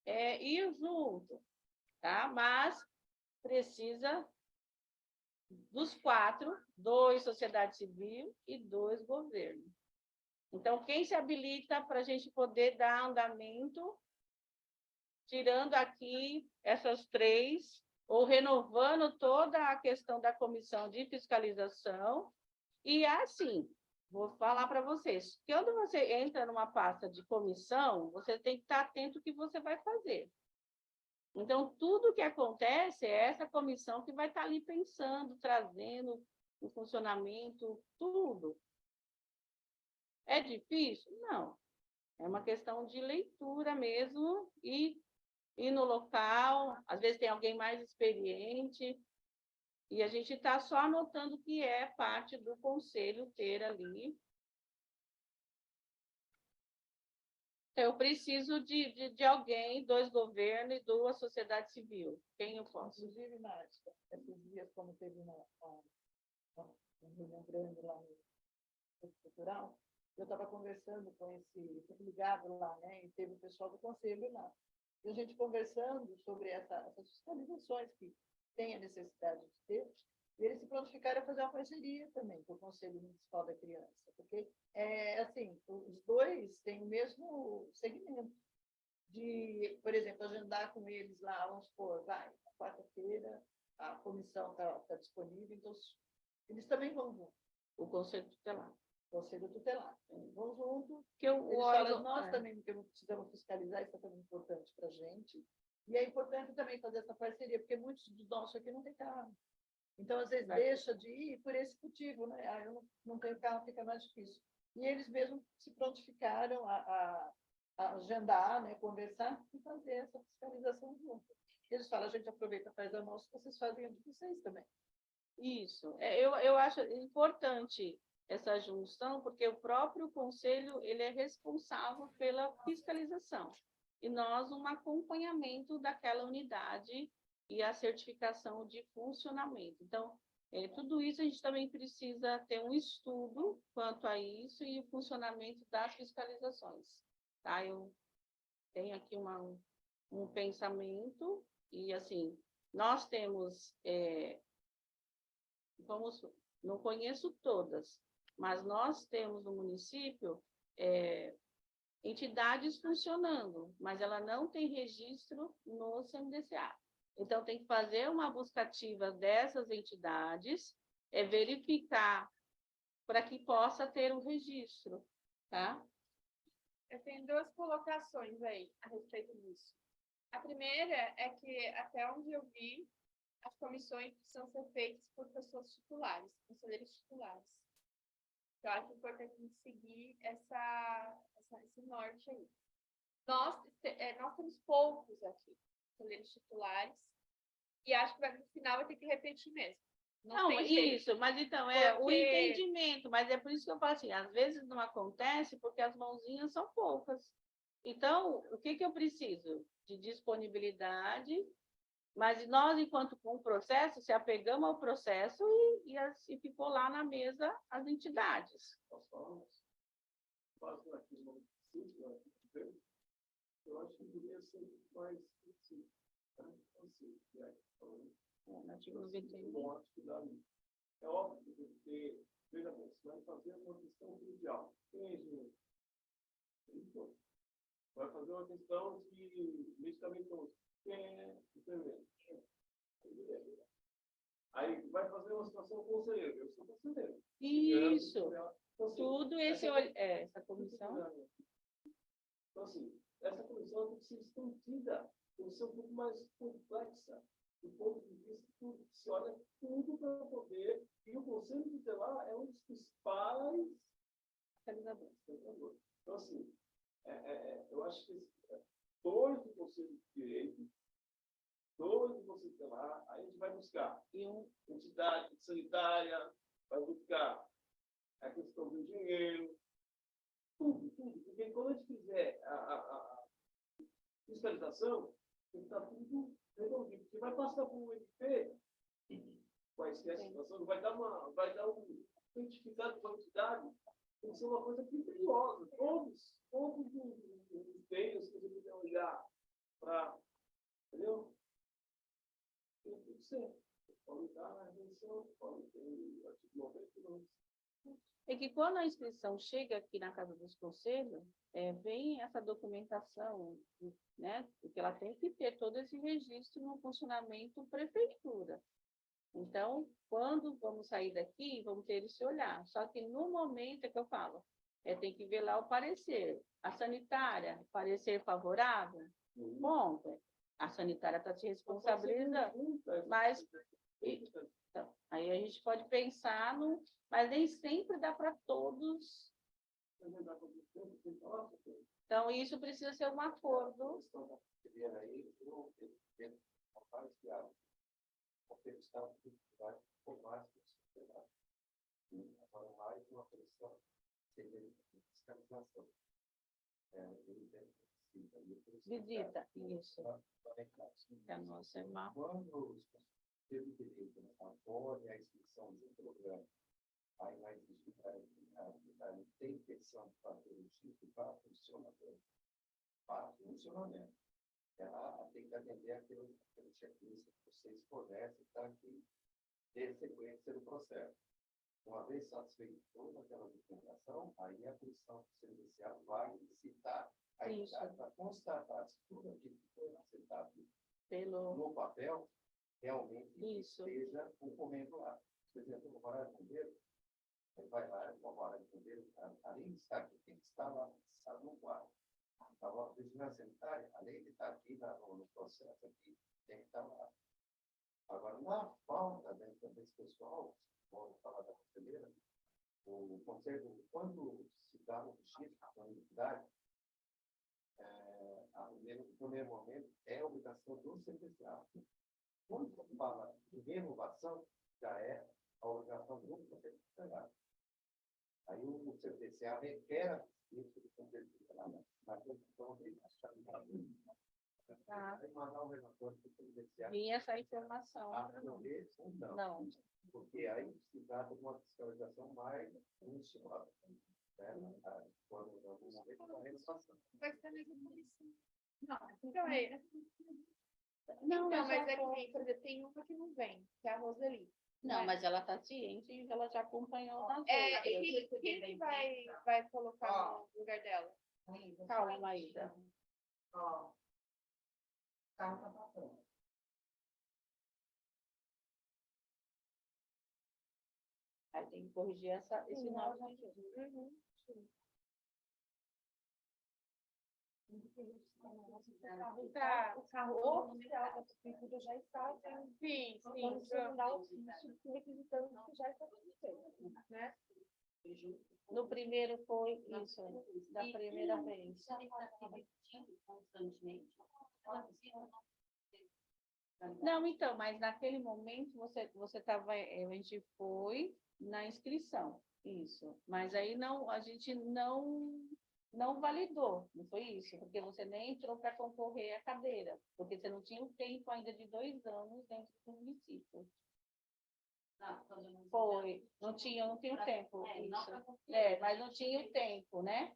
ir junto, tá? Mas precisa dos 4, 2 sociedade civil e 2 governo. Então, quem se habilita para a gente poder dar andamento, tirando aqui essas 3, ou renovando toda a questão da comissão de fiscalização. E assim, vou falar para vocês, quando você entra numa pasta de comissão, você tem que estar atento ao que você vai fazer. Então, tudo que acontece é essa comissão que vai estar ali pensando, trazendo o funcionamento, tudo. É difícil? Não. É uma questão de leitura mesmo e ir no local. Às vezes tem alguém mais experiente e a gente está só anotando que é parte do conselho ter ali. Eu preciso de alguém, 2 governos e 2 sociedade civil. Quem eu posso? Inclusive, Márcia, esses dias, como teve uma reunião grande lá no Centro Cultural, eu estava conversando com esse ligado lá, né? E teve o pessoal do conselho lá. E a gente conversando sobre essas fiscalizações que tem a necessidade de ter, e eles se prontificaram a fazer uma parceria também com o Conselho Municipal da Criança, porque, assim, os 2 têm o mesmo segmento de, por exemplo, agendar com eles lá, vamos supor, na quarta-feira, a comissão está disponível, então eles também vão junto. O Conselho Tutelar. Conselho Tutelar. Vão junto. Que eles falam, nós também precisamos fiscalizar, isso é também importante para a gente. E é importante também fazer essa parceria, porque muitos dos nossos aqui não têm carro. Então, às vezes, deixa de ir por esse motivo, né? Eu não tenho carro, fica mais difícil. E eles mesmos se prontificaram a agendar, né? Conversar e fazer essa fiscalização junto. Eles falam, a gente aproveita, faz a nossa, vocês fazem a de vocês também. Isso. Eu acho importante essa junção, porque o próprio conselho ele é responsável pela fiscalização. E nós, um acompanhamento daquela unidade e a certificação de funcionamento. Então, tudo isso a gente também precisa ter um estudo quanto a isso e o funcionamento das fiscalizações. Tá? Eu tenho aqui um pensamento e, assim, Nós temos, não conheço todas, mas nós temos no município entidades funcionando, mas ela não tem registro no CMDCA. Então, tem que fazer uma busca ativa dessas entidades, verificar para que possa ter o registro, tá? Eu tenho duas colocações aí a respeito disso. A primeira é que, até onde eu vi, as comissões precisam ser feitas por pessoas titulares, conselheiros titulares. Eu acho importante a gente seguir esse norte aí. Nós temos poucos aqui, conselheiros titulares, e acho que no final vai ter que repetir mesmo. Não, tem jeito. isso, mas então, o Porque- entendimento, mas é por isso que eu falo assim, às vezes não acontece porque as mãozinhas são poucas. Então, o que eu preciso? De disponibilidade, mas nós, enquanto com o processo, se apegamos ao processo e ficou lá na mesa as entidades. Faço aqui no município, eu acho que deveria ser mais assim, Artigo 91. bom estudar isso. É óbvio que você, veja bem, você vai fazer uma questão judicial. Quem é engenheiro? Vai fazer uma questão de medicamentoso. Quem é enfermeiro? Aí vai fazer uma situação conselheiro. Eu sou conselheiro. Isso, Então, assim, tudo essa comissão. Então, assim, essa comissão tem que ser estendida, tem que ser um pouco mais complexa, do ponto de vista que se olha tudo para poder. E o Conselho Tutelar é um dos principais fiscalizadores. Então, assim, eu acho que dois do Conselho de Direito, dois do Conselho Tutelar, aí a gente vai buscar entidade sanitária, vai buscar a questão do dinheiro, tudo. Porque quando a gente fizer a fiscalização, tem que estar tudo resolvido. Porque vai passar por um MP, quaisquer situação, vai dar um certificado de quantidade, tem que ser uma coisa criteriosa. Todos os bens que você puder olhar para. Entendeu? Tem que ser. Pode dar na redenção, pode ter artigo 99. É que quando a inscrição chega aqui na Casa dos Conselhos, vem essa documentação, né? Porque ela tem que ter todo esse registro no funcionamento prefeitura. Então, quando vamos sair daqui, vamos ter esse olhar. Só que no momento é que eu falo, tem que ver lá o parecer. A sanitária, parecer favorável? Bom, a sanitária está se responsabilizando, mas então, aí a gente pode pensar mas nem sempre dá para todos. Então, isso precisa ser um acordo. Visita, isso. Que a nossa é má. Quando teve direito a apoio a inscrição de um programa, aí vai exigir tem intenção de fazer o tipo para funcionamento. Para funcionamento. Ela tem que atender aquele checklist que vocês fornecem para que dê sequência do processo. Uma vez satisfeita toda aquela documentação, aí a comissão servicial vai citar a entidade para constatar se tudo aquilo que foi aceitado no papel realmente esteja ocorrendo lá. Por exemplo, o Vara de Bombeiro, ele vai lá, o Vara de Bombeiro, além de estar aqui, tem que estar lá, sabe, no quadro. A vigilância sanitária, além de estar aqui no processo, aqui, tem que estar lá. Agora, na falta desse pessoal, vamos falar da conselheira, o conselho, quando se dá o registro da unidade, no primeiro momento, é obrigação do CPCA. Quando se fala de renovação, já é a obrigação do Conselho Tutelar. Aí o CPCA requer isso do Conselho Tutelar na construção de mandar um relatório para o CPCA. Vinha essa informação. Não. Porque aí se trata de uma fiscalização mais funcional. Quando em algum momento da renovação. Vai ser mesmo por isso. Não, então Não, Não, mas já é que foi. nem, por exemplo, tem uma que não vem, que é a Roseli. Não, mas ela está ciente e ela já acompanhou nas É, outras. e quem que vai colocar no lugar dela? Calma, Maísa. Ó, carro tá passando. Aí tem que corrigir esse nome aqui. Uhum. Tá. O carro oficial da prefeitura já está Sim, quando sim. você mandar o ofício requisitando que já está tudo feito, né? No primeiro foi isso, da primeira vez. Não, então, mas naquele momento você estava, a gente foi na inscrição, isso. Mas aí não, a gente não validou, não foi isso, porque você nem entrou para concorrer à cadeira, porque você não tinha o tempo ainda de 2 anos dentro do município. Foi, não tinha o tempo. Isso. Mas não tinha o tempo, né?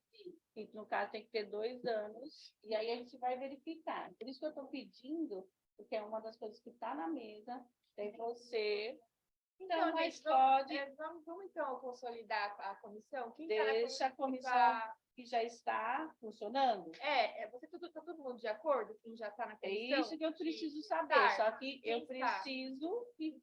E, no caso, tem que ter 2 anos, e aí a gente vai verificar. Por isso que eu estou pedindo, porque é uma das coisas que está na mesa, tem você. Então, mas gente, pode, vamos então consolidar a comissão? Quem deixa a comissão que já está funcionando. Você tá todo mundo de acordo? Quem já está na É comissão? isso que eu preciso saber, Tá. só que eu Quem está? preciso que...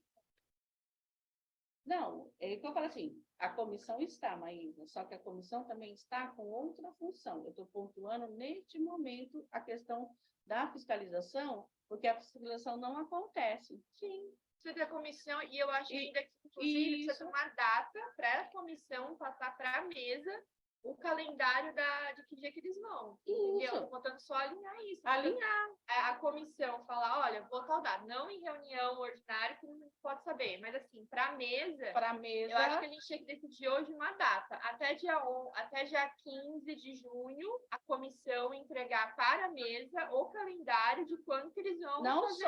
Não, é que eu falo assim, a comissão está, Maísa, só que a comissão também está com outra função. Eu estou pontuando, neste momento, a questão da fiscalização, porque a fiscalização não acontece. Sim. Precisa ter a comissão, e eu acho ainda que, inclusive, precisa ter uma data para a comissão passar para a mesa o calendário de que dia que eles vão. Entendeu? Estou contando só alinhar isso. Alinhar. A comissão falar, olha, vou tal data. Não em reunião ordinária, que não pode saber, mas assim, para a mesa, eu acho que a gente tinha que decidir hoje uma data. Até dia 15 de junho, a comissão entregar para a mesa o calendário de quando que eles vão Não fazer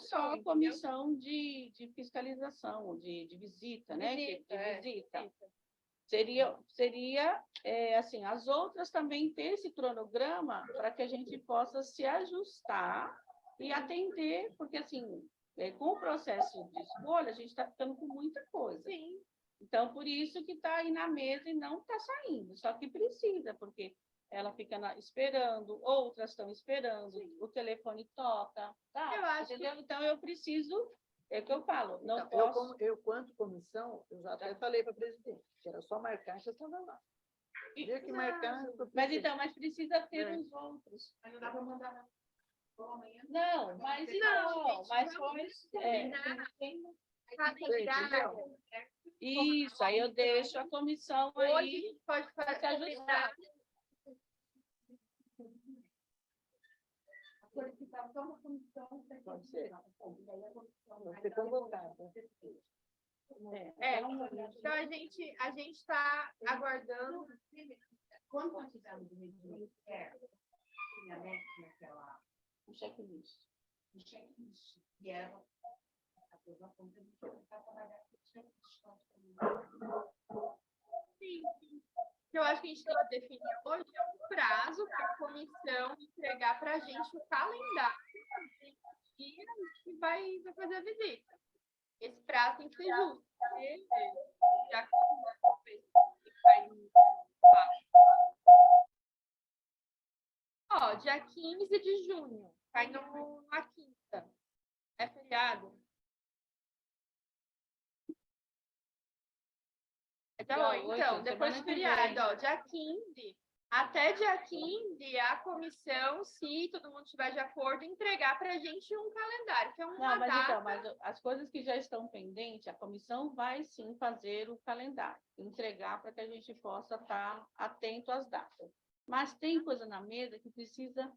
só a comissão de fiscalização, de visita, né? Visita. Seria assim, as outras também ter esse cronograma para que a gente possa se ajustar e atender, porque assim, com o processo de escolha, a gente está ficando com muita coisa. Sim. Então, por isso que está aí na mesa e não está saindo, só que precisa, porque ela fica esperando, outras estão esperando, o telefone toca, tá? Eu acho entendeu? Então, eu preciso, é o que eu falo, não Então, posso... eu, quanto comissão, eu já até falei para a presidente, que era só marcar a questão da lá. Tinha que marcar. Mas precisa ter os outros. Mas não dá para mandar amanhã. Não, mas calendário. Isso, aí eu deixo a comissão Hoje a aí gente pode se fazer ajustar. Pode ser. Vai ser convocada. Então a gente está aguardando. Quando nós fizemos o medimento, tinha naquela Um checklist. e era a aprovação que a gente vai trabalhar com o checklist. Sim. Eu acho que a gente tem que definir hoje um prazo para a comissão entregar para a gente o calendário do dia que vai fazer a visita. Esse prazo tem que ser justo. Porque já que dia 15 de junho, cai na quinta. É feriado. Então, depois do feriado, dia 15. Até dia 15, a comissão, se todo mundo estiver de acordo, entregar para a gente um calendário, que é uma data. Mas as coisas que já estão pendentes, a comissão vai sim fazer o calendário, entregar para que a gente possa estar atento às datas. Mas tem coisa na mesa que precisa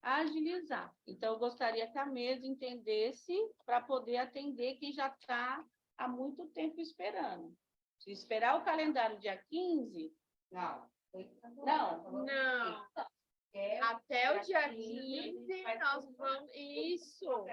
agilizar. Então, eu gostaria que a mesa entendesse para poder atender quem já está há muito tempo esperando. Se esperar o calendário dia 15... Não. Até o dia 15, nós vamos... Isso.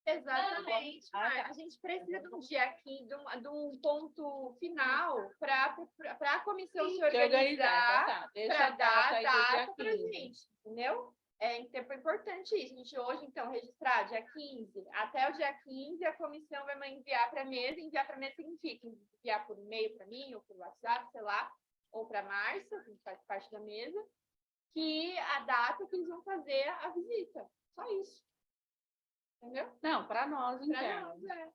Exatamente. A gente precisa de um dia 15, de um ponto final para a comissão se organizar, para dar a data para a gente, entendeu? Então, é importante isso. A gente hoje, então, registrar dia 15. Até o dia 15, a comissão vai enviar para a mesa. Enviar para a mesa significa enviar por e-mail para mim, ou por WhatsApp, sei lá, ou para a Márcia, que faz parte da mesa, que a data que eles vão fazer a visita. Só isso. Entendeu? Não, para nós, Para interno. nós, é.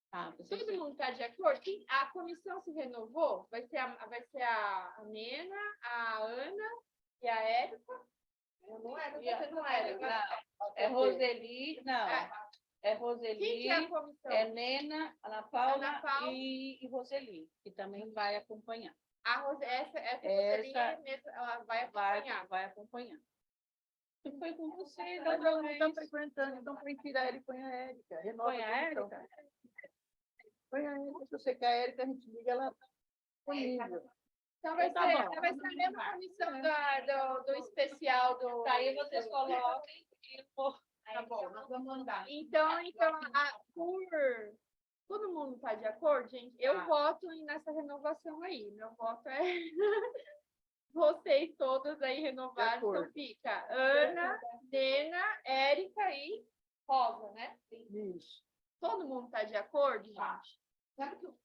Tá, Todo mundo está de acordo? A comissão se renovou? Vai ser a Nena, a Ana e a Érica? Não era, você não era. Não, é Roseli, não. É Roseli, Quem que é a comissão? é Nena, Ana Paula, Ana Paula. e Roseli, que também vai acompanhar. Essa Roseli, ela vai acompanhar. Vai acompanhar. E foi com você, Mas da ela não está vez. frequentando, então põe tirar a Érica e põe a Érica. Renova Põe a a comissão. Érica? Põe a Érica, se você quer a Érica, a gente liga ela disponível. Então vai Tá ser, bom. vai ser a mesma comissão do especial do. Aí vocês coloquem e eu vou. Tá bom, nós vamos mandar. Então todo mundo está de acordo, gente? Eu voto nessa renovação aí. Meu voto é vocês todos aí renovados. Então fica Ana, Nena, Érica e Rosa, né? Isso. Todo mundo está de acordo, gente? Sabe que eu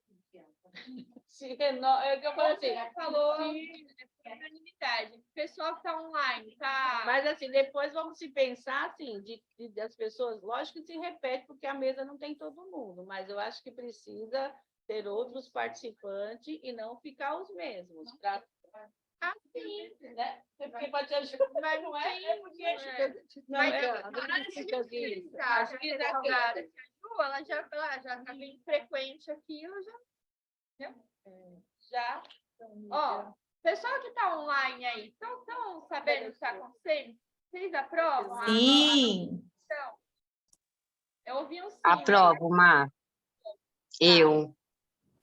Se renova, é o que eu falei assim. Você falou unanimidade. O pessoal que está online, tá? Mas assim, depois vamos se pensar assim, das pessoas, lógico que se repete, porque a mesa não tem todo mundo, mas eu acho que precisa ter outros participantes e não ficar os mesmos. Sim. Né? Porque pode ajudar, mas não é porque não Acho que a Ju, ela já tá bem frequente aqui, ela já. Ó, pessoal que está online aí, estão sabendo o que está acontecendo? Vocês aprovam? Sim. Então, eu ouvi um sim. Aprovo, Má. Eu.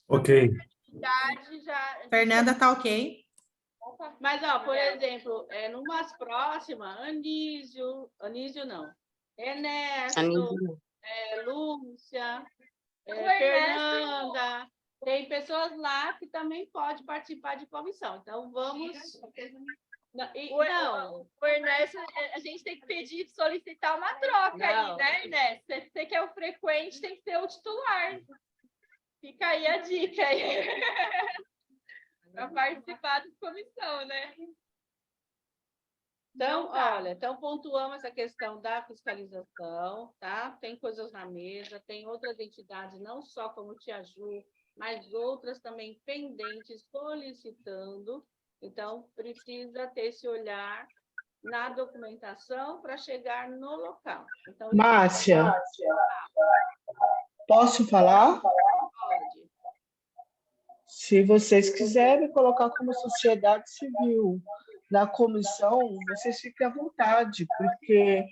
Ok. Fernanda, tá ok? Mas, ó, por exemplo, numas próximas, Anísio não, Ernesto, Lúcia, Fernanda, tem pessoas lá que também podem participar de comissão. Então, vamos... O Ernesto, a gente tem que pedir, solicitar uma troca aí, né, Ernesto? Você que é o frequente, tem que ser o titular. Fica aí a dica aí. Para participar da comissão, né? Então, olha, então pontuamos essa questão da fiscalização, tá? Tem coisas na mesa, tem outras entidades, não só como Tia Ju, mas outras também pendentes, solicitando. Então, precisa ter esse olhar na documentação para chegar no local. Então, Márcia, posso falar? pode. Se vocês quiserem colocar como sociedade civil na comissão, vocês fiquem à vontade, porque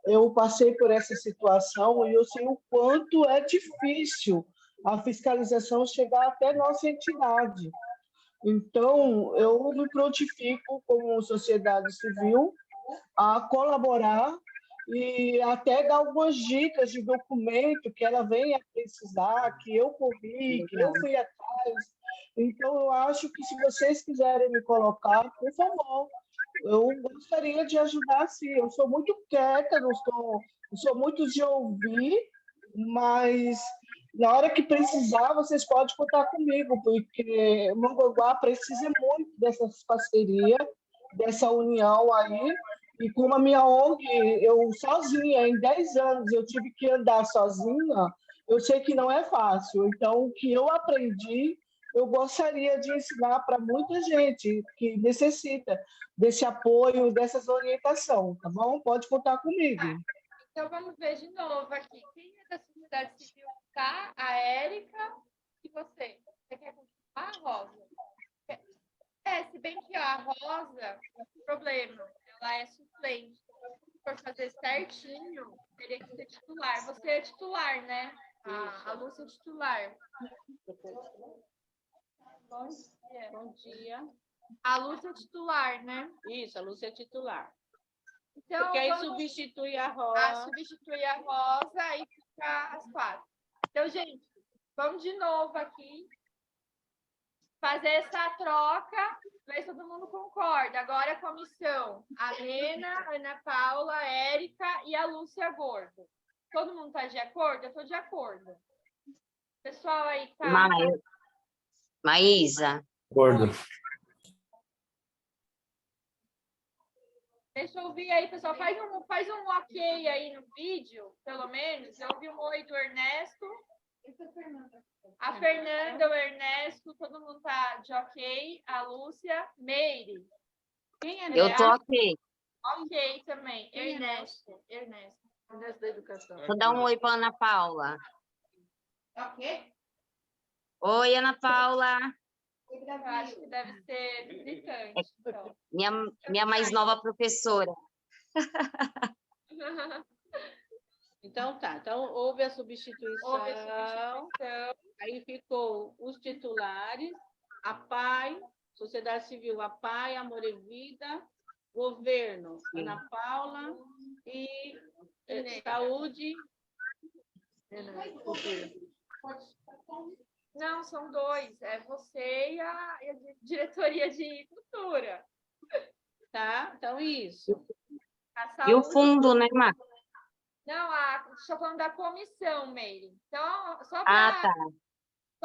eu passei por essa situação e eu sei o quanto é difícil a fiscalização chegar até nossa entidade. Então, eu me prontifico como sociedade civil a colaborar e até dar algumas dicas de documento que ela venha precisar, que eu corri, que eu fui atrás. Então, eu acho que se vocês quiserem me colocar, por favor, eu gostaria de ajudar, sim. Eu sou muito quieta, não sou muito de ouvir, mas na hora que precisar, vocês podem contar comigo, porque Mongaguá precisa muito dessas parcerias, dessa união aí. E como a minha ONG, eu sozinha, em 10 anos, eu tive que andar sozinha, eu sei que não é fácil. Então, o que eu aprendi, eu gostaria de ensinar para muita gente que necessita desse apoio, dessas orientações, tá bom? Pode contar comigo. Então, vamos ver de novo aqui. Quem é da sociedade civil? Tá? A Érica e você. Você quer continuar, Rosa? Se bem que a Rosa, não tem problema, ela é suplente. Se for fazer certinho, teria que ser titular. Você é titular, né? A Lúcia é titular. Bom dia. A Lúcia é titular, né? Isso, a Lúcia é titular. Então, porque aí substitui a Rosa. Substitui a Rosa e fica as 4. Então, gente, vamos de novo aqui. fazer essa troca, ver se todo mundo concorda. Agora a comissão, a Lena, a Ana Paula, a Érica e a Lúcia Gordo. Todo mundo está de acordo? Eu estou de acordo. Pessoal aí, tá? Maísa, Gordo. Deixa eu ouvir aí, pessoal. Faz um ok aí no vídeo, pelo menos. Eu ouvi um oi do Ernesto. A Fernanda, o Ernesto, todo mundo tá de ok. A Lúcia, Meire. Quem é eu tô ok. Ok também. Ernesto. Ernesto da Educação. Vou dar um oi para Ana Paula. Ok? Oi, Ana Paula. Eu acho que deve ser visitante. Então. Minha mais nova professora. Então tá, então houve a substituição, Houve a substituição. aí ficou os titulares, a PAI, Sociedade Civil, a PAI, Amor e Vida, Governo, Ana Paula e Saúde. Não, são dois. É você e a diretoria de cultura. Tá, então isso. E o fundo, né, Má? Não, estou falando da comissão, Meire. Então, só Ah, tá.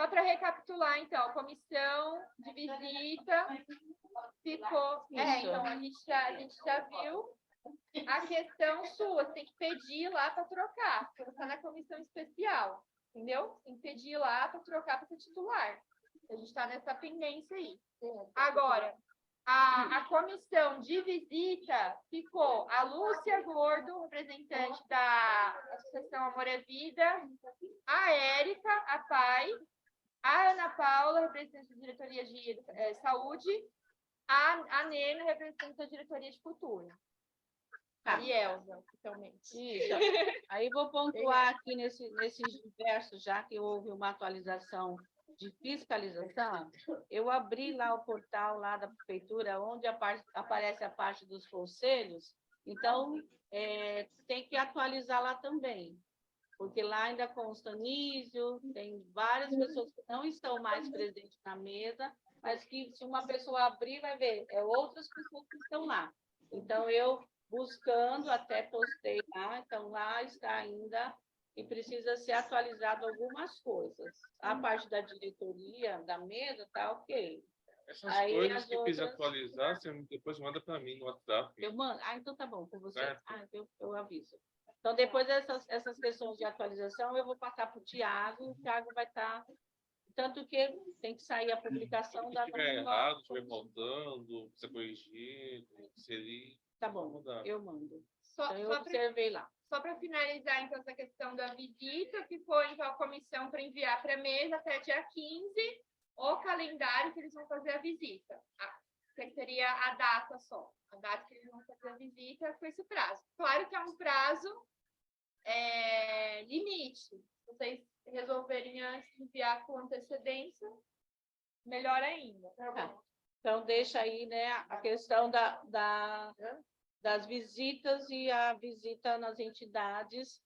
para recapitular, então, a comissão de visita ficou. Então, a gente já viu a questão sua. Você tem que pedir lá para trocar, porque você está na comissão especial, entendeu? Tem que pedir lá para trocar para ser titular. A gente está nessa pendência aí. Agora, a comissão de visita ficou a Lúcia Gordo, representante da Associação Amor e Vida, a Érica, a PAI, a Ana Paula, representante da Diretoria de Saúde, a Nena, representante da Diretoria de Cultura. E Elza, oficialmente. Isso. Aí vou pontuar aqui nesses diversos, já que houve uma atualização de fiscalização, eu abri lá o portal lá da prefeitura, onde aparece a parte dos conselhos, então tem que atualizar lá também, porque lá ainda consta Nísio, tem várias pessoas que não estão mais presentes na mesa, mas que se uma pessoa abrir, vai ver, outras pessoas que estão lá. Então, eu buscando, até postei lá, então lá está ainda e precisa ser atualizado algumas coisas. A parte da diretoria, da mesa, está ok. Essas coisas que quiser atualizar, você depois manda para mim no WhatsApp. Eu mando? Então tá bom, com você. Certo. Eu aviso. Então, depois essas questões de atualização, eu vou passar para o Tiago vai estar... Tanto que tem que sair a publicação da... Se estiver errado, se estiver faltando, precisa corrigir, inserir... Tá bom, eu mando. Então, eu Só observei lá. Só para finalizar, então, essa questão da visita, ficou, então, a comissão para enviar para a mesa até dia 15 o calendário que eles vão fazer a visita. Que seria a data só. A data que eles vão fazer a visita foi esse prazo. Claro que é um prazo limite. Se vocês resolverem antes de enviar com antecedência, melhor ainda. Tá. Então, deixa aí, né, a questão das visitas e a visita nas entidades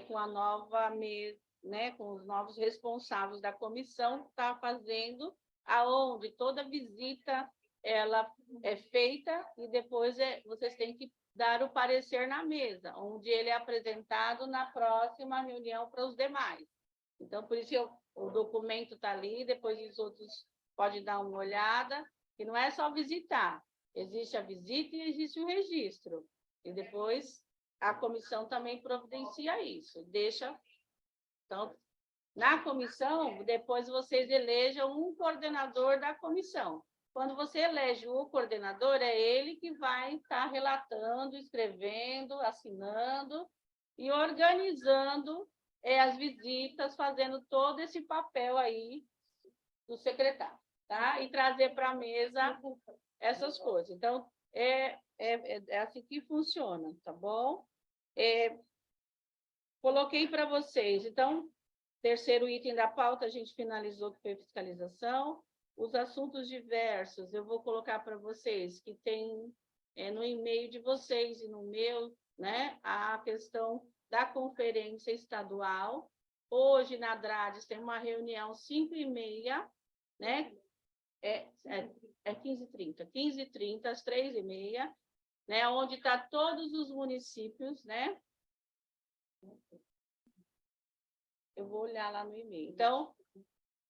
com a nova mesa, né, com os novos responsáveis da comissão, está fazendo, aonde toda visita ela é feita e depois vocês têm que dar o parecer na mesa, onde ele é apresentado na próxima reunião para os demais. Então, por isso o documento está ali, depois os outros podem dar uma olhada, e não é só visitar, existe a visita e existe o registro. E depois a comissão também providencia isso, deixa... Então, na comissão, depois vocês elejam um coordenador da comissão. Quando você elege o coordenador, é ele que vai estar relatando, escrevendo, assinando e organizando as visitas, fazendo todo esse papel aí do secretário, tá? E trazer para a mesa essas coisas. Então, é assim que funciona, tá bom? Coloquei para vocês. Então, terceiro item da pauta, a gente finalizou, que foi fiscalização. Os assuntos diversos, eu vou colocar para vocês, que tem no e-mail de vocês e no meu, né, a questão da conferência estadual. Hoje, na Drades, tem uma reunião 5h30, né, É 15h30. 15h30, às 3h30, né? Onde está todos os municípios, né? Eu vou olhar lá no e-mail. Então,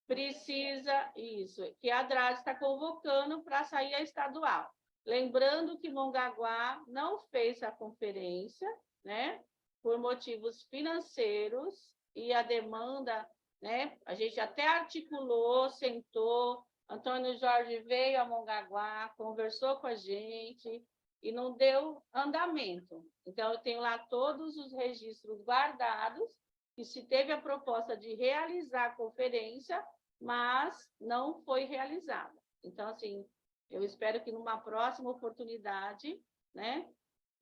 precisa isso, que a ADRAD está convocando para sair a estadual. Lembrando que Mongaguá não fez a conferência, né? Por motivos financeiros e a demanda, né? A gente até articulou, sentou, Antônio Jorge veio a Mongaguá, conversou com a gente e não deu andamento. Então, eu tenho lá todos os registros guardados, e se teve a proposta de realizar a conferência, mas não foi realizada. Então, assim, eu espero que numa próxima oportunidade, né,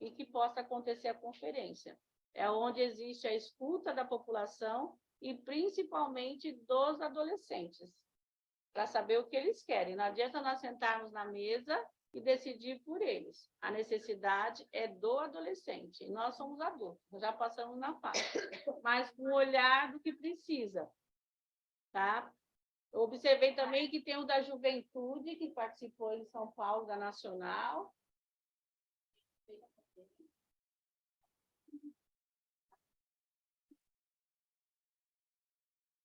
e que possa acontecer a conferência. É onde existe a escuta da população e principalmente dos adolescentes, para saber o que eles querem. Não adianta nós sentarmos na mesa e decidir por eles. A necessidade é do adolescente. Nós somos adultos, já passamos na fase, mas com o olhar do que precisa. Tá? Eu observei também que tem o da juventude, que participou em São Paulo, da Nacional.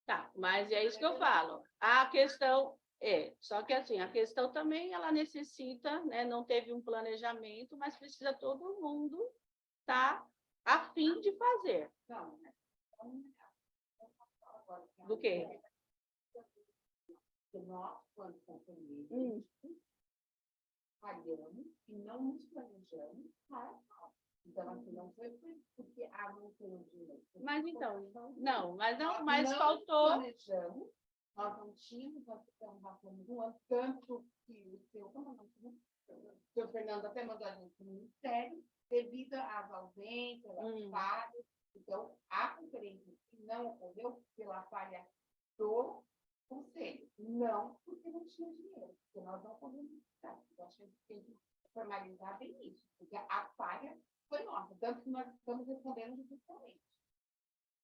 Tá, mas é isso que eu falo. A questão só que assim, a questão também ela necessita, né, não teve um planejamento, mas precisa todo mundo estar a fim de fazer. Do quê? Nós, quando companheiros, falhamos e não nos planejamos para nós. Então, assim, não foi porque não tem o dinheiro. Mas então, mas faltou. Planejamos, nós não tínhamos, nós ficamos batendo no ano, tanto que o seu Fernando até mandou a gente para o Ministério, devido às ausências, às falhas. Então, a conferência não ocorreu pela falha do conselho, não porque não tinha dinheiro, porque nós não podemos ficar. Eu acho que a gente tem que formalizar bem isso, porque a falha foi nossa, tanto que nós estamos respondendo judicialmente.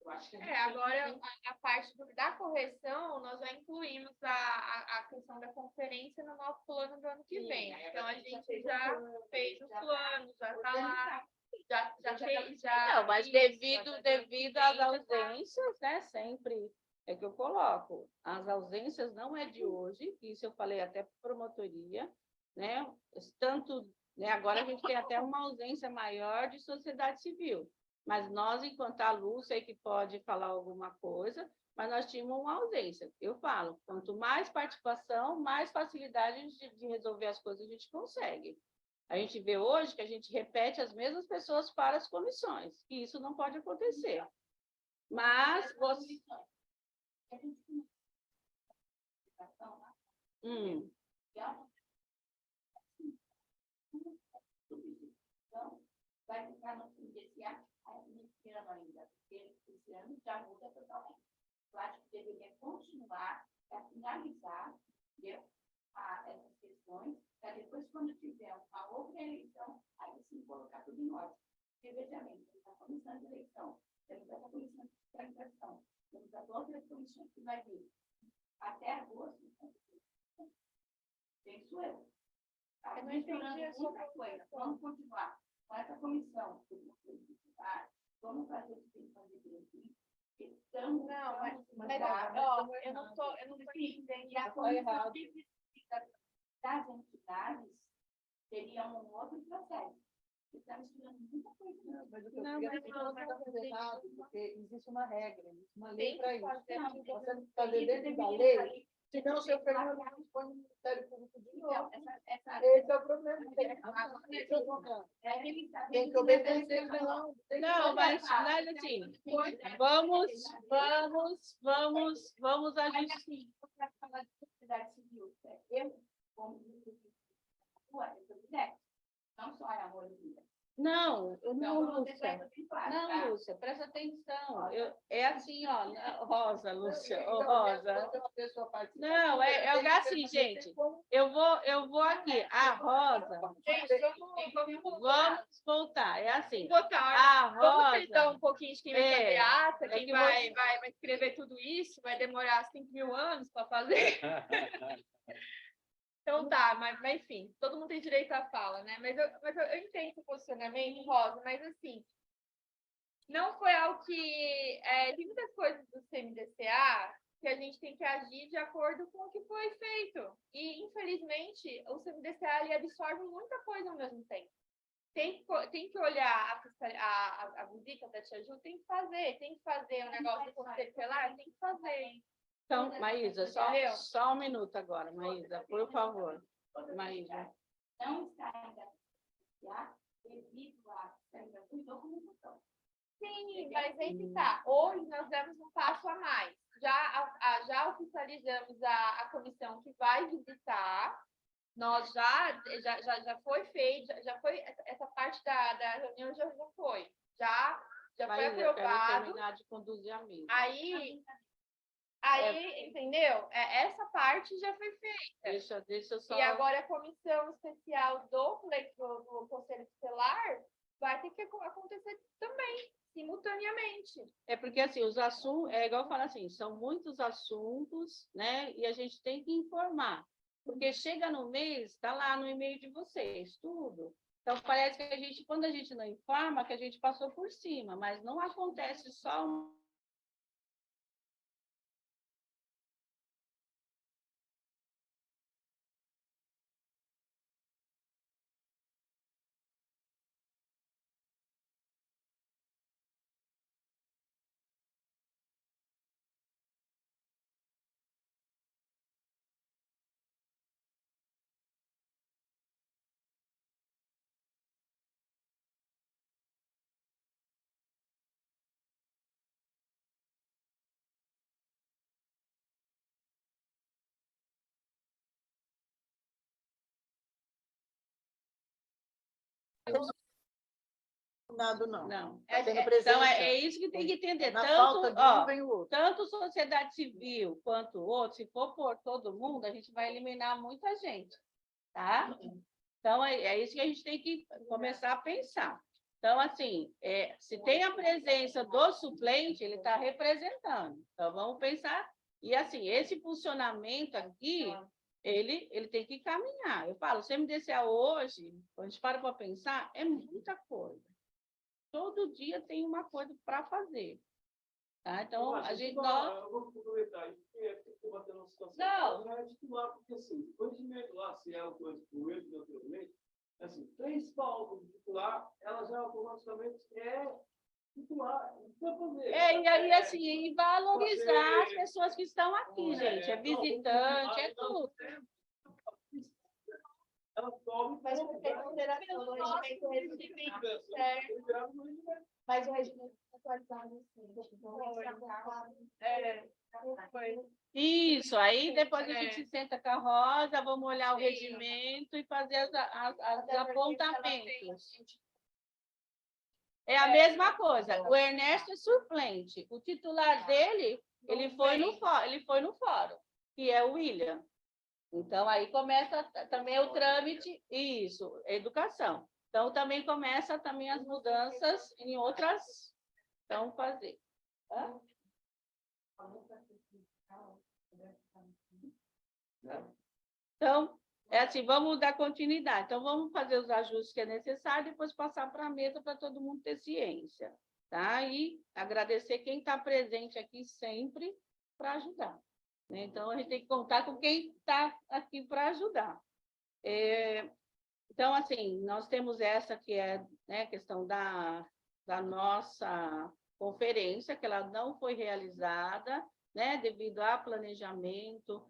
Eu acho que agora a parte da correção, nós já incluímos a questão da conferência no nosso plano do ano que vem. Então, a gente já fez os planos, já está lá. Já fez, já. Não, mas devido às ausências, né? Sempre é que eu coloco. As ausências não é de hoje, isso eu falei até para promotoria, né? Tanto, né? Agora a gente tem até uma ausência maior de sociedade civil. Mas nós, enquanto a Lúcia, que pode falar alguma coisa, mas nós tínhamos uma ausência. Eu falo, quanto mais participação, mais facilidade de resolver as coisas a gente consegue. A gente vê hoje que a gente repete as mesmas pessoas para as comissões, e isso não pode acontecer. Mas você... Vai ficar no fim desse ano, esse ano ainda, porque esse ano já muda totalmente. Eu acho que deveria continuar a finalizar, entendeu? Essas questões, para depois, quando tiver uma outra eleição, aí sim colocar tudo em ordem. Porque, veja bem, temos a comissão de eleição, temos a comissão de fiscalização, temos as outras comissões que vai vir até agosto. Penso eu. Eu não entendi muita coisa. Vamos continuar com essa comissão. Vamos fazer o que tem que fazer direitinho. Não, eu não estou entendendo. E a comissão que precisa das entidades teria um outro processo. Estamos tirando muita coisa. Mas o que eu queria fazer errado, porque existe uma regra, uma lei para isso. Você não está fazer dentro da lei, senão o seu Fernando não põe no Ministério Público de novo. Esse é o problema. Tem que obedecer, não. Não, mas assim, vamos agir. Para falar de sociedade civil, eu, como não só a amor e vida. Não, Lúcia. Não, Lúcia, presta atenção. É assim, ó, Rosa, Lúcia, Rosa. Não, é assim, gente. Eu vou aqui. A Rosa. Vamos voltar. É assim. A Rosa. Vamos tentar um pouquinho de quem vai fazer ata, quem vai escrever tudo isso, vai demorar 5.000 anos para fazer. Então tá, mas enfim, todo mundo tem direito à fala, né? Mas eu entendo o posicionamento, Rosa, mas assim, não foi algo que... tem muitas coisas do CMDCA que a gente tem que agir de acordo com o que foi feito. E, infelizmente, o CMDCA ele absorve muita coisa ao mesmo tempo. Tem que olhar a visita da Tia Ju, tem que fazer o negócio do conselho tutelar, tem que fazer. Então, Maísa, só um minuto agora, Maísa, por favor. Maísa. Não está ainda devido à documentação. Sim, mas aí que tá. Hoje nós demos um passo a mais. Já oficializamos a comissão que vai visitar. Nós já foi feito, já foi essa parte da reunião já foi. Já foi Maísa, eu quero aprovado. terminar de conduzir a mesa. Aí, entendeu? Essa parte já foi feita. Deixa eu só... E agora a comissão especial do Conselho Tutelar vai ter que acontecer também, simultaneamente. É porque, assim, os assuntos, é igual eu falo assim, são muitos assuntos, né? E a gente tem que informar. Porque chega no mês, está lá no e-mail de vocês, tudo. Então, parece que a gente, quando a gente não informa, que a gente passou por cima, mas não acontece só Não. Não. Tá tendo Então, presença. é isso que tem que entender. Na falta de um, vem o outro. Tanto sociedade civil quanto o outro, se for por todo mundo, a gente vai eliminar muita gente, tá? Então, é isso que a gente tem que começar a pensar. Então, assim, se tem a presença do suplente, ele está representando. Então, vamos pensar. E, assim, esse funcionamento aqui, ele tem que caminhar. Eu falo, o CMDCA hoje, quando a gente para pensar, é muita coisa. Todo dia tem uma coisa para fazer. Tá? Então, a gente... Eu vou aproveitar isso, porque estou batendo uma situação. Não é titular, porque assim, depois de meio lá, se é o que eu mesmo anteriormente, assim, 3 pautas de titular, ela já automaticamente é titular. E aí, assim, e valorizar as pessoas que estão aqui, gente. É visitante, é tudo. Ela toma... Mas o regimento restrito, certo? Mas o regimento atualizado, foi. Isso, aí depois a gente senta com a Rosa, vamos olhar o regimento e fazer os apontamentos. É a mesma coisa. O Ernesto é suplente. O titular dele, ele foi no fórum, que é o William. Então, aí começa também o trâmite, isso, educação. Então, também começa também as mudanças em outras... Então, fazer. Hã? Então, é assim, vamos dar continuidade. Então, vamos fazer os ajustes que é necessário, depois passar para a mesa para todo mundo ter ciência. Tá? E agradecer quem está presente aqui sempre para ajudar. Então, a gente tem que contar com quem está aqui para ajudar. Então, assim, nós temos essa que é, né, a questão da nossa conferência, que ela não foi realizada, né, devido a planejamento,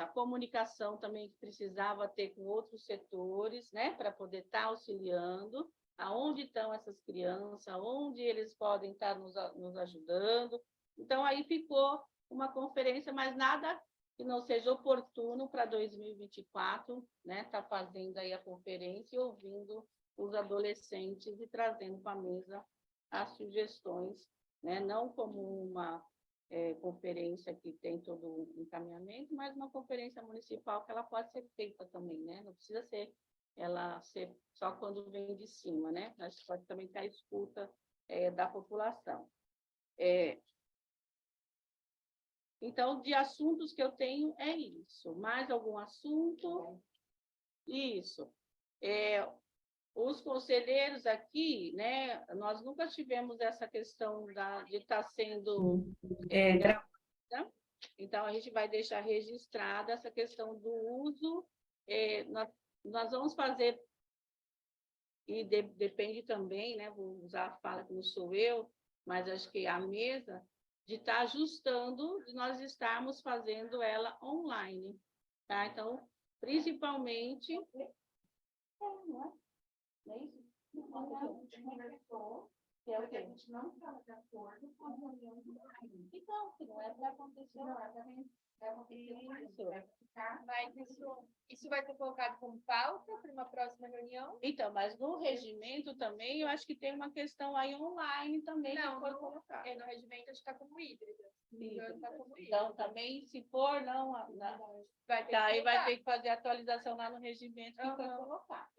a comunicação também que precisava ter com outros setores, né, para poder estar auxiliando, aonde estão essas crianças, onde eles podem estar nos ajudando. Então, aí ficou uma conferência, mas nada que não seja oportuno para 2024, né, tá fazendo aí a conferência e ouvindo os adolescentes e trazendo para a mesa as sugestões, né, não como uma conferência que tem todo o encaminhamento, mas uma conferência municipal que ela pode ser feita também, né, não precisa ser só quando vem de cima, né, a gente pode também ter a escuta da população. Então, de assuntos que eu tenho, é isso. Mais algum assunto? Isso. Os conselheiros aqui, né, nós nunca tivemos essa questão de estar sendo gravada, então a gente vai deixar registrada essa questão do uso. Nós vamos fazer, e depende também, né, vou usar a fala que não sou eu, mas acho que a mesa, de estar ajustando, de nós estarmos fazendo ela online, tá? Então, principalmente... Não é isso? Porque a gente não estava de acordo com a reunião do online. Então, se não é para acontecer, Não é para acontecer Isso vai ser colocado como pauta para uma próxima reunião? Então, mas no regimento também, eu acho que tem uma questão aí online também Não, que foi colocada. no regimento está como híbrida. Então, também, se for, não, aí vai ter que fazer atualização lá no regimento que foi colocar.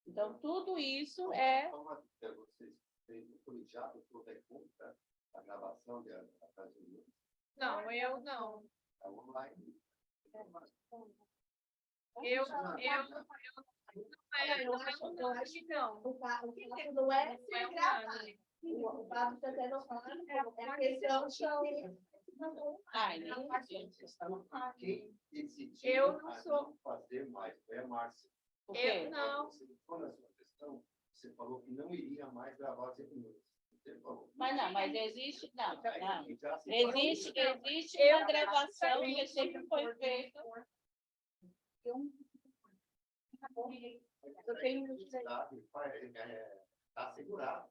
Então, tudo isso é... Vocês têm autorizado por conta a gravação da reunião? Não, eu não. É online. Eu não é ser gravado. O Pablo está tendo a questão Quem decidiu eu não sou fazer mais foi a Márcia. Eu não. Você ficou na sua questão, você falou que não iria mais gravar as reuniões. Mas não, mas existe... Não. Já se Existe uma gravação que sempre foi feita. Eu tenho... está assegurado.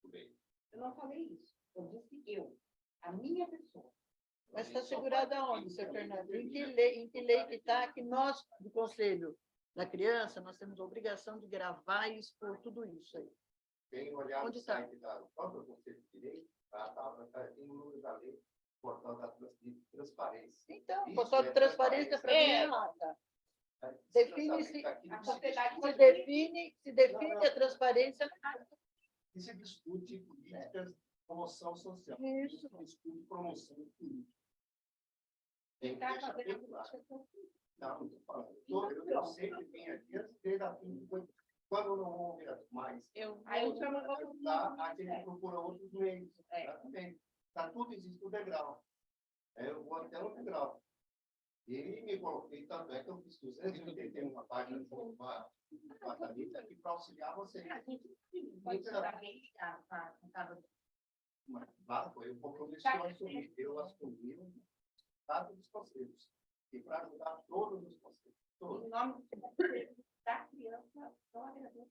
Tudo bem. Eu não falei isso. Eu disse a minha pessoa. Mas está segurada onde, seu Fernando? Em que lei que está que nós, do Conselho da Criança, nós temos a obrigação de gravar e expor tudo isso aí? Tem olhado Onde no está? site da própria Conselho de Direito, tem o número da lei, portal da transparência. Então, o Isso portal de é transparência para mim é nada. Define-se, A sociedade se define a transparência. E se discute políticas de promoção social. Isso. Se discute promoção política. Tem que deixar bem claro. Não estou falando. Eu sempre venho aqui desde a fim de quando não vou ver mais. Aí eu chamo A gente procura outros meios. Exatamente. Está tudo, existe o degrau. Eu vou até o degrau. E me coloquei também que eu fiz 281 página de uma Thalita aqui para auxiliar vocês. Lá foi o compromisso que eu assumi. Eu assumi o Estado dos Conselhos. E para ajudar todos os conselhos. Todos. Em nome da criança, eu agradeço.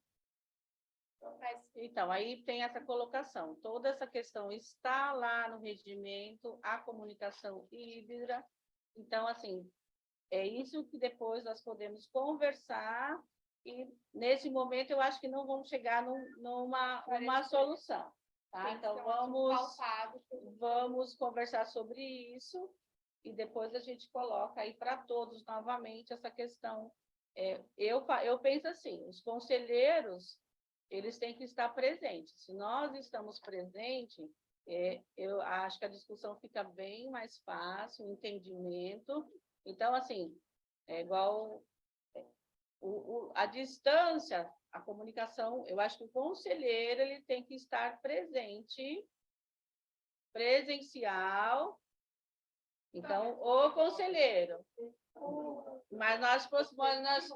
Então, aí tem essa colocação. Toda essa questão está lá no regimento, a comunicação híbrida. Então, assim, é isso que depois nós podemos conversar e, nesse momento, eu acho que não vamos chegar numa solução. Tá? Então, vamos conversar sobre isso e depois a gente coloca aí para todos novamente essa questão. Eu penso assim, os conselheiros, eles têm que estar presentes. Se nós estamos presentes, eu acho que a discussão fica bem mais fácil, o entendimento. Então, assim, é igual a distância, a comunicação, eu acho que o conselheiro ele tem que estar presente, presencial. Então, o conselheiro. Mas nós podemos...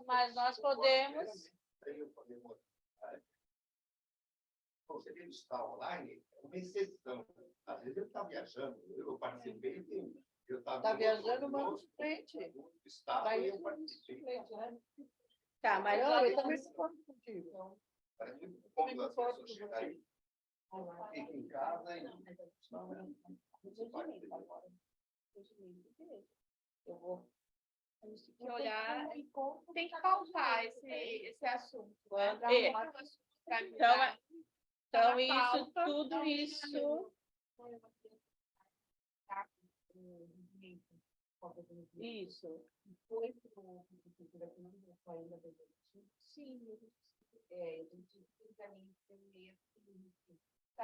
O conselheiro está online, é uma exceção. Às vezes ele está viajando, eu participei, Está viajando, manda suplente. Estava e eu participei. Tá, mas não, eu também concordo contigo. Parece muito bom as pessoas chegarem, fiquem em casa e... Eu vou... Temos que olhar, tem que pautar esse assunto. Então, isso, tudo isso... Isso. Sim, a gente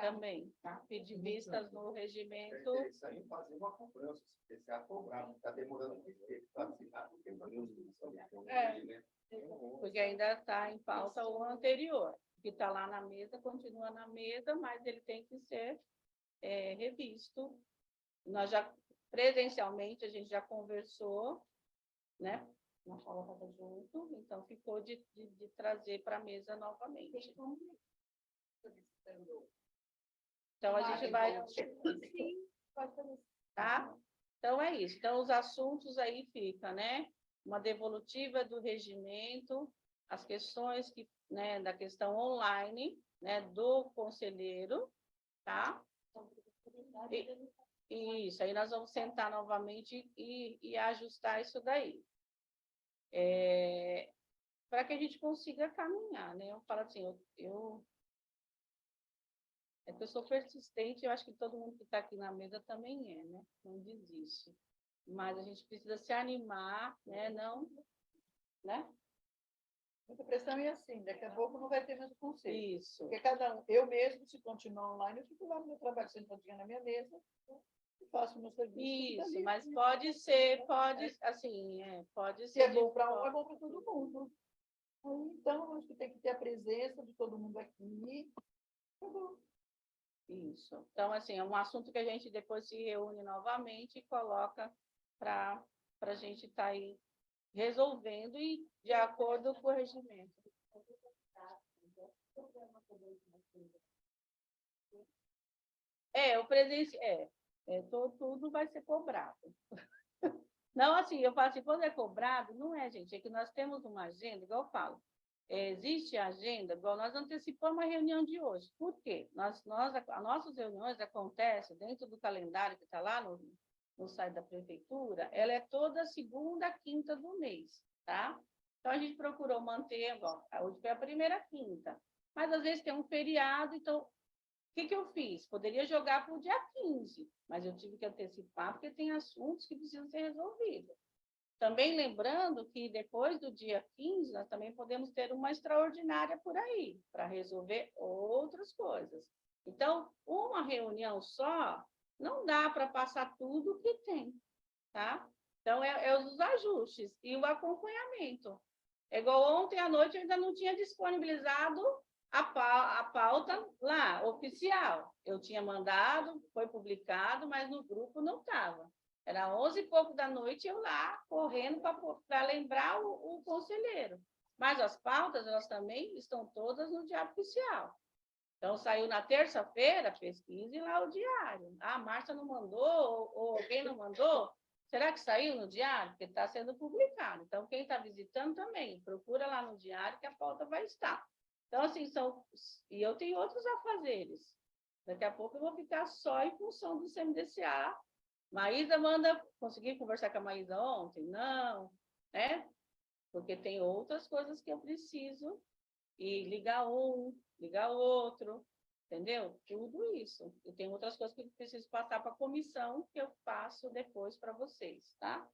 também. Pedir vistas no regimento. É isso aí, fazer uma cobrança, se precisar cobrar, está demorando muito tempo para assinar, porque Porque ainda está em pauta o anterior, que está lá na mesa, continua na mesa, mas ele tem que ser revisto. Nós já, presencialmente, a gente já conversou, né? Na Paula estava junto, então ficou de trazer para a mesa novamente. Então, a gente vai... Tá? Então, é isso. Então, os assuntos aí ficam, né? Uma devolutiva do regimento, as questões que, né, da questão online, né, do conselheiro, tá? Isso, aí nós vamos sentar novamente e ajustar isso daí. Para que a gente consiga caminhar, né? Eu falo assim, é que eu sou persistente, eu acho que todo mundo que está aqui na mesa também né? Não desiste. Mas a gente precisa se animar, né? Não, né? Muita pressão e assim, daqui a pouco não vai ter mais o conselho. Isso. Porque cada um, eu mesmo, se continuar online, eu fico lá no meu trabalho, sentadinha na minha mesa, e faço o meu serviço. Isso, mas pode ser, assim, pode Se ser. é bom para um, é bom para todo mundo. Então, acho que tem que ter a presença de todo mundo aqui. Tá bom. Isso. Então, assim, é um assunto que a gente depois se reúne novamente e coloca para a gente estar aí resolvendo e de acordo com o regimento. O presença, tudo vai ser cobrado. Não, assim, eu falo assim, quando é cobrado, não é, gente, é que nós temos uma agenda, igual eu falo, existe a agenda, igual nós antecipamos a reunião de hoje. Por quê? As nossas reuniões acontecem dentro do calendário que está lá no site da prefeitura, ela é toda segunda, quinta do mês, tá? Então, a gente procurou manter, hoje foi a primeira quinta, mas às vezes tem um feriado, então, o que eu fiz? Poderia jogar para o dia 15, mas eu tive que antecipar, porque tem assuntos que precisam ser resolvidos. Também lembrando que depois do dia 15, nós também podemos ter uma extraordinária por aí, para resolver outras coisas. Então, uma reunião só não dá para passar tudo que tem, tá? Então, os ajustes e o acompanhamento. É igual ontem à noite, eu ainda não tinha disponibilizado a pauta lá, oficial. Eu tinha mandado, foi publicado, mas no grupo não estava. Era 11 e pouco da noite, eu lá, correndo para lembrar o conselheiro. Mas as pautas, elas também estão todas no diário oficial. Então, saiu na terça-feira, pesquise lá o diário. Ah, a Márcia não mandou, ou alguém não mandou? Será que saiu no diário? Porque está sendo publicado. Então, quem está visitando também, procura lá no diário que a pauta vai estar. Então, assim, e eu tenho outros afazeres. Daqui a pouco eu vou ficar só em função do CMDCA. Maísa consegui conversar com a Maísa ontem? Não, né? Porque tem outras coisas que eu preciso, e ligar um, ligar outro, entendeu? Tudo isso. E tem outras coisas que eu preciso passar para a comissão, que eu passo depois para vocês, tá?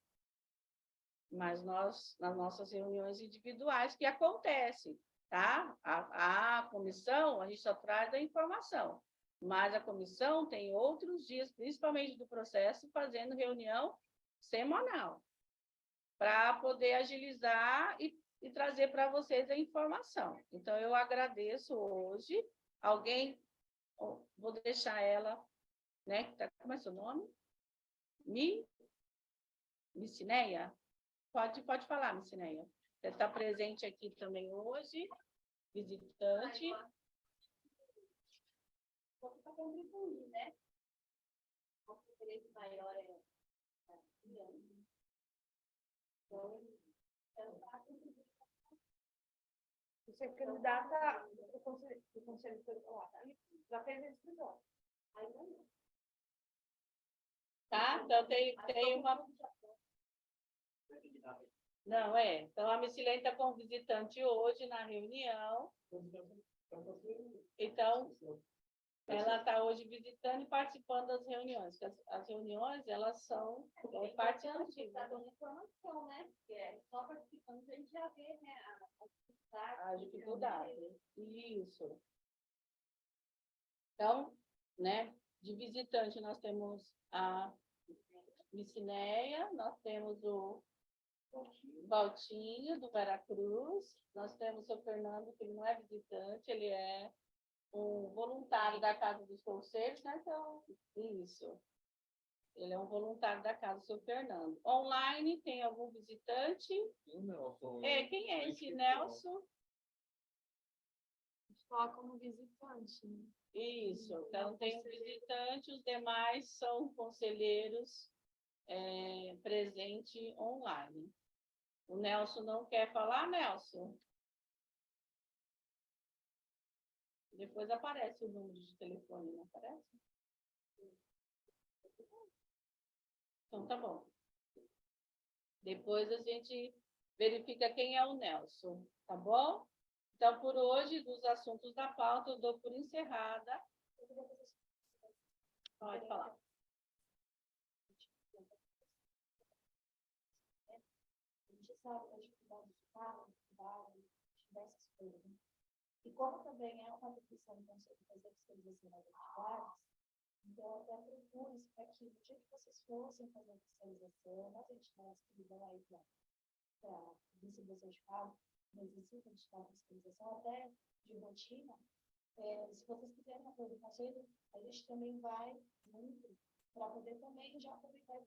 Mas nós, nas nossas reuniões individuais, que acontece, tá? A comissão, a gente só traz a informação. Mas a comissão tem outros dias, principalmente do processo, fazendo reunião semanal, para poder agilizar e trazer para vocês a informação. Então, eu agradeço hoje. Alguém, vou deixar ela, né? Como é seu nome? Micineia? Pode falar, Micineia. Você está presente aqui também hoje, visitante. Para contribuir, né? O interesse maior Você é candidata do Conselho Estadual. Já fez a inscrição. Tá? Então, tem uma... Não, Então, a Micilene está com visitante hoje na reunião. Então, ela está hoje visitando e participando das reuniões. As reuniões, elas são participativas. Está dando informação, né? Porque só participando a gente já vê, né? A dificuldade. Isso. Então, né, de visitante nós temos a Micineia, nós temos o Valtinho, do Veracruz, nós temos o seu Fernando, que ele não é visitante, ele é um voluntário da Casa dos Conselhos, né? Então, isso. Ele é um voluntário da Casa do seu Fernando. Online, tem algum visitante? Quem é esse Nelson? Coloca como visitante. Né? Isso, então tem um visitante, os demais são conselheiros presente online. O Nelson não quer falar, Nelson? Depois aparece o número de telefone, não aparece? Então, tá bom. Depois a gente verifica quem é o Nelson, tá bom? Então, por hoje, dos assuntos da pauta, eu dou por encerrada. Pode falar. A gente sabe a dificuldade de carro, diversas coisas. E como também é uma profissão que você fazer fiscalização nas atividades, então eu até propus para que no dia que vocês fossem fazer a fiscalização, nas entidades que vão aí para distribuição de carro, necessitam de carro de fiscalização, até de rotina, se vocês quiserem apoio do conselho, a gente também vai junto para poder também já aproveitar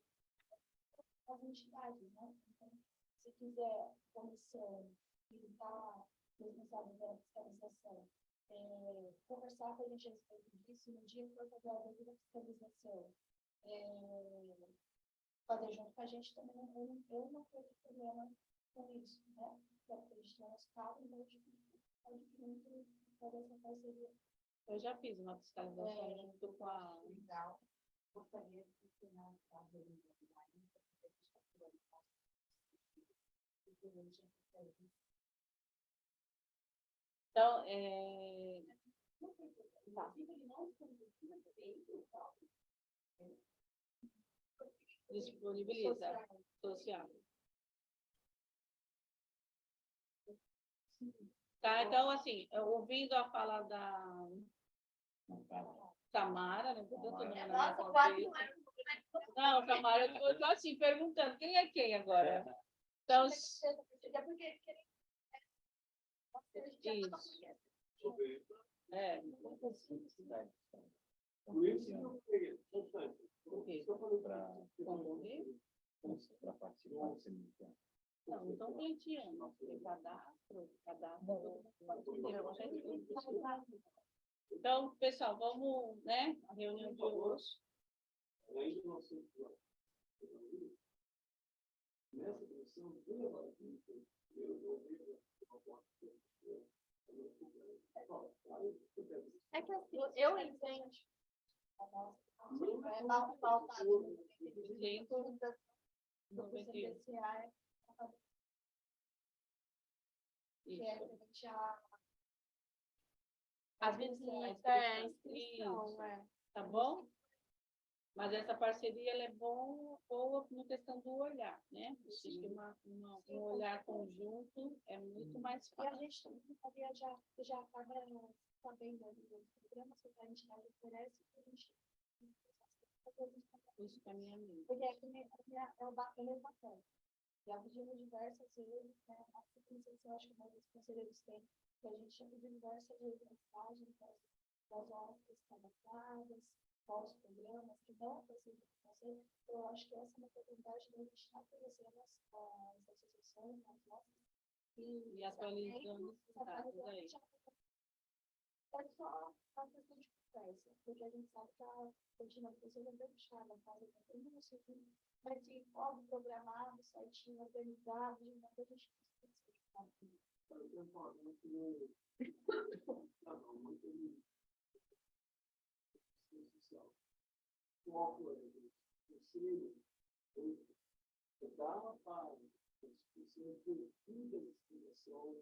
as entidades, né? Então, se quiser comissão que está responsável pela fiscalização, conversar com a gente a respeito disso, no dia que for fazer a devida fiscalização, fazer junto com a gente também, eu não tenho problema com isso, né? Porque a gente não é nosso carro, então a gente pode muito fazer essa parceria. Eu já fiz uma fiscalização junto com a... Legal. Gostaria de ensinar a reunião online, porque a gente está falando Então, disponibiliza social. Tá, então, assim, ouvindo a fala da Tamara, né? Não, Tamara, eu estou assim, perguntando quem é quem agora. Então, isso. Por isso que eu falei, bastante. Para participar desse meeting. Não, então pleiteando. Cadastro. Então, pessoal, vamos, né? A reunião de hoje. Nessa comissão, é que assim, eu entendo. As visitas, inscrição, tá bom? Mas essa parceria ela é boa na questão do olhar, né? Um olhar conjunto é muito mais fácil. E a gente também já acaba sabendo dos programas que a entidade oferece, que a gente isso para minha amiga. Porque é o mesmo bacana. Já pedimos diversas vezes, né? A eu acho que os conselheiros têm, que a gente já pediu diversas vezes mensagens das horas que estão cadastradas, quais os programas que não precisam do conselho. Eu acho que essa é uma oportunidade de a gente estar conhecendo as associações, as nossas, e atualizando os dados aí. É só uma questão de conversa, porque a gente sabe que a rotina do conselho é bem puxada, a casa está todo mundo seguindo, mas se pode programado, certinho, organizado, de uma coisa a gente precisa. Dá para as instituições devidas explicações,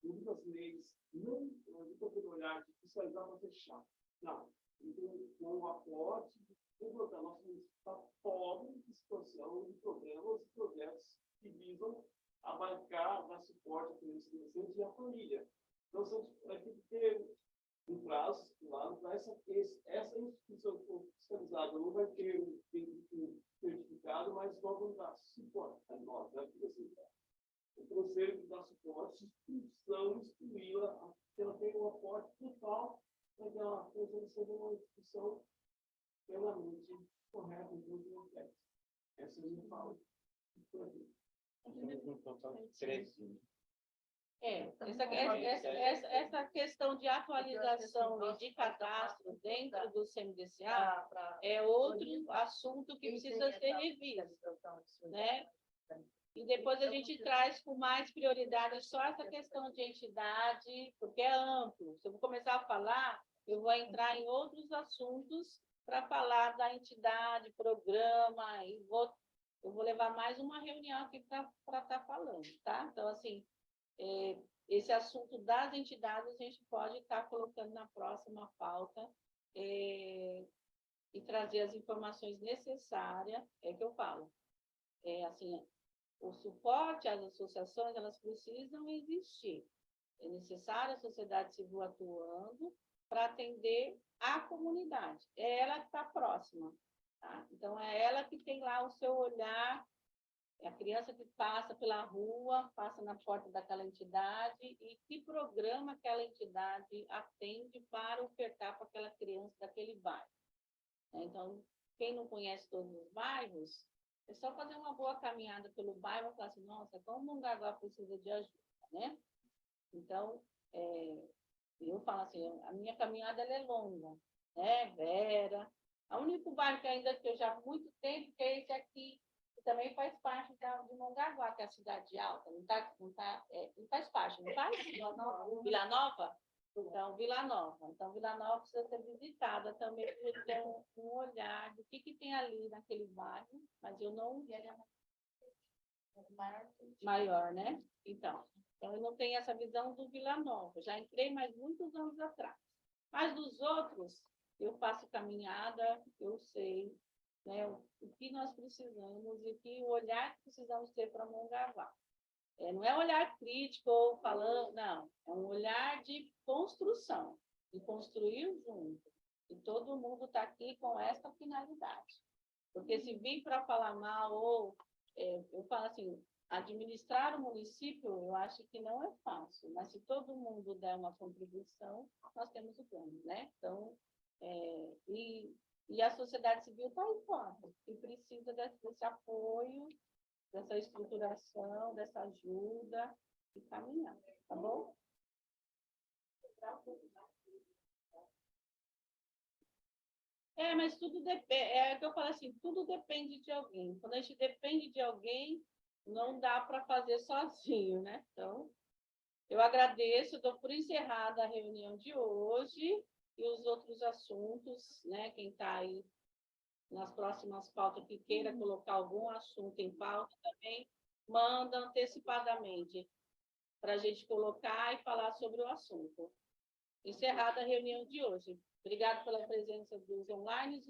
devidas leis, não pelo olhar de fiscalizar para fechar. Não. Então, com o aporte, a nossa está pobre de situação de problemas e projetos que visam abarcar, dar suporte à criança e adolescente e à família. Então, vai ter que ter um prazo lá para essa instituição fiscalizada não vai ter um certificado, mas nós vamos dar suporte a nós, né? Porque, assim, o conselho dá suporte, instituição excluí-la, que ela tem um aporte total para que ela seja uma instituição plenamente correta em todos os aspectos. Essa é a minha fala. Essa questão de atualização e de cadastro dentro do CMDCA é outro assunto que precisa ser revisto, né? E depois a gente traz com mais prioridade só essa questão de entidade, porque é amplo. Se eu vou começar a falar, eu vou entrar em outros assuntos para falar da entidade, programa, e eu vou levar mais uma reunião aqui para estar falando, tá? Então, assim, esse assunto das entidades a gente pode estar colocando na próxima pauta e trazer as informações necessárias, é que eu falo. Assim, o suporte às associações, elas precisam existir. É necessário a sociedade civil atuando para atender a comunidade. É ela que está próxima. Tá? Então, é ela que tem lá o seu olhar, é a criança que passa pela rua, passa na porta daquela entidade e que programa aquela entidade atende para ofertar para aquela criança daquele bairro. Então, quem não conhece todos os bairros, é só fazer uma boa caminhada pelo bairro e falar assim, nossa, como o Mongaguá precisa de ajuda, né? Então, eu falo assim, a minha caminhada ela é longa, né? Vera. O único bairro que ainda que eu já há muito tempo, que é esse aqui, que também faz parte de Mongaguá, que é a cidade alta, não faz parte, não faz? Vila Nova? Então, Vila Nova. Então, Vila Nova precisa ser visitada também, para ter um olhar do que tem ali naquele bairro, mas eu não... Maior, né? Então, eu não tenho essa visão do Vila Nova. Já entrei, mas muitos anos atrás. Mas dos outros, eu faço caminhada, eu sei, né, o que nós precisamos e que o olhar que precisamos ter para Mongaguá. Não é um olhar crítico ou falando, não. É um olhar de construção, de construir junto. E todo mundo está aqui com essa finalidade. Porque se vir para falar mal, ou eu falo assim, administrar o município, eu acho que não é fácil, mas se todo mundo der uma contribuição, nós temos o ganho, né? Então, e a sociedade civil está aí fora, e precisa desse apoio, dessa estruturação, dessa ajuda e caminhar, tá bom? Mas tudo depende, que eu falo assim, tudo depende de alguém. Quando a gente depende de alguém, não dá para fazer sozinho, né? Então, eu agradeço, dou por encerrada a reunião de hoje e os outros assuntos, né? Quem está aí nas próximas pautas que queira colocar algum assunto em pauta também, manda antecipadamente para a gente colocar e falar sobre o assunto. Encerrada a reunião de hoje. Obrigada pela presença dos online.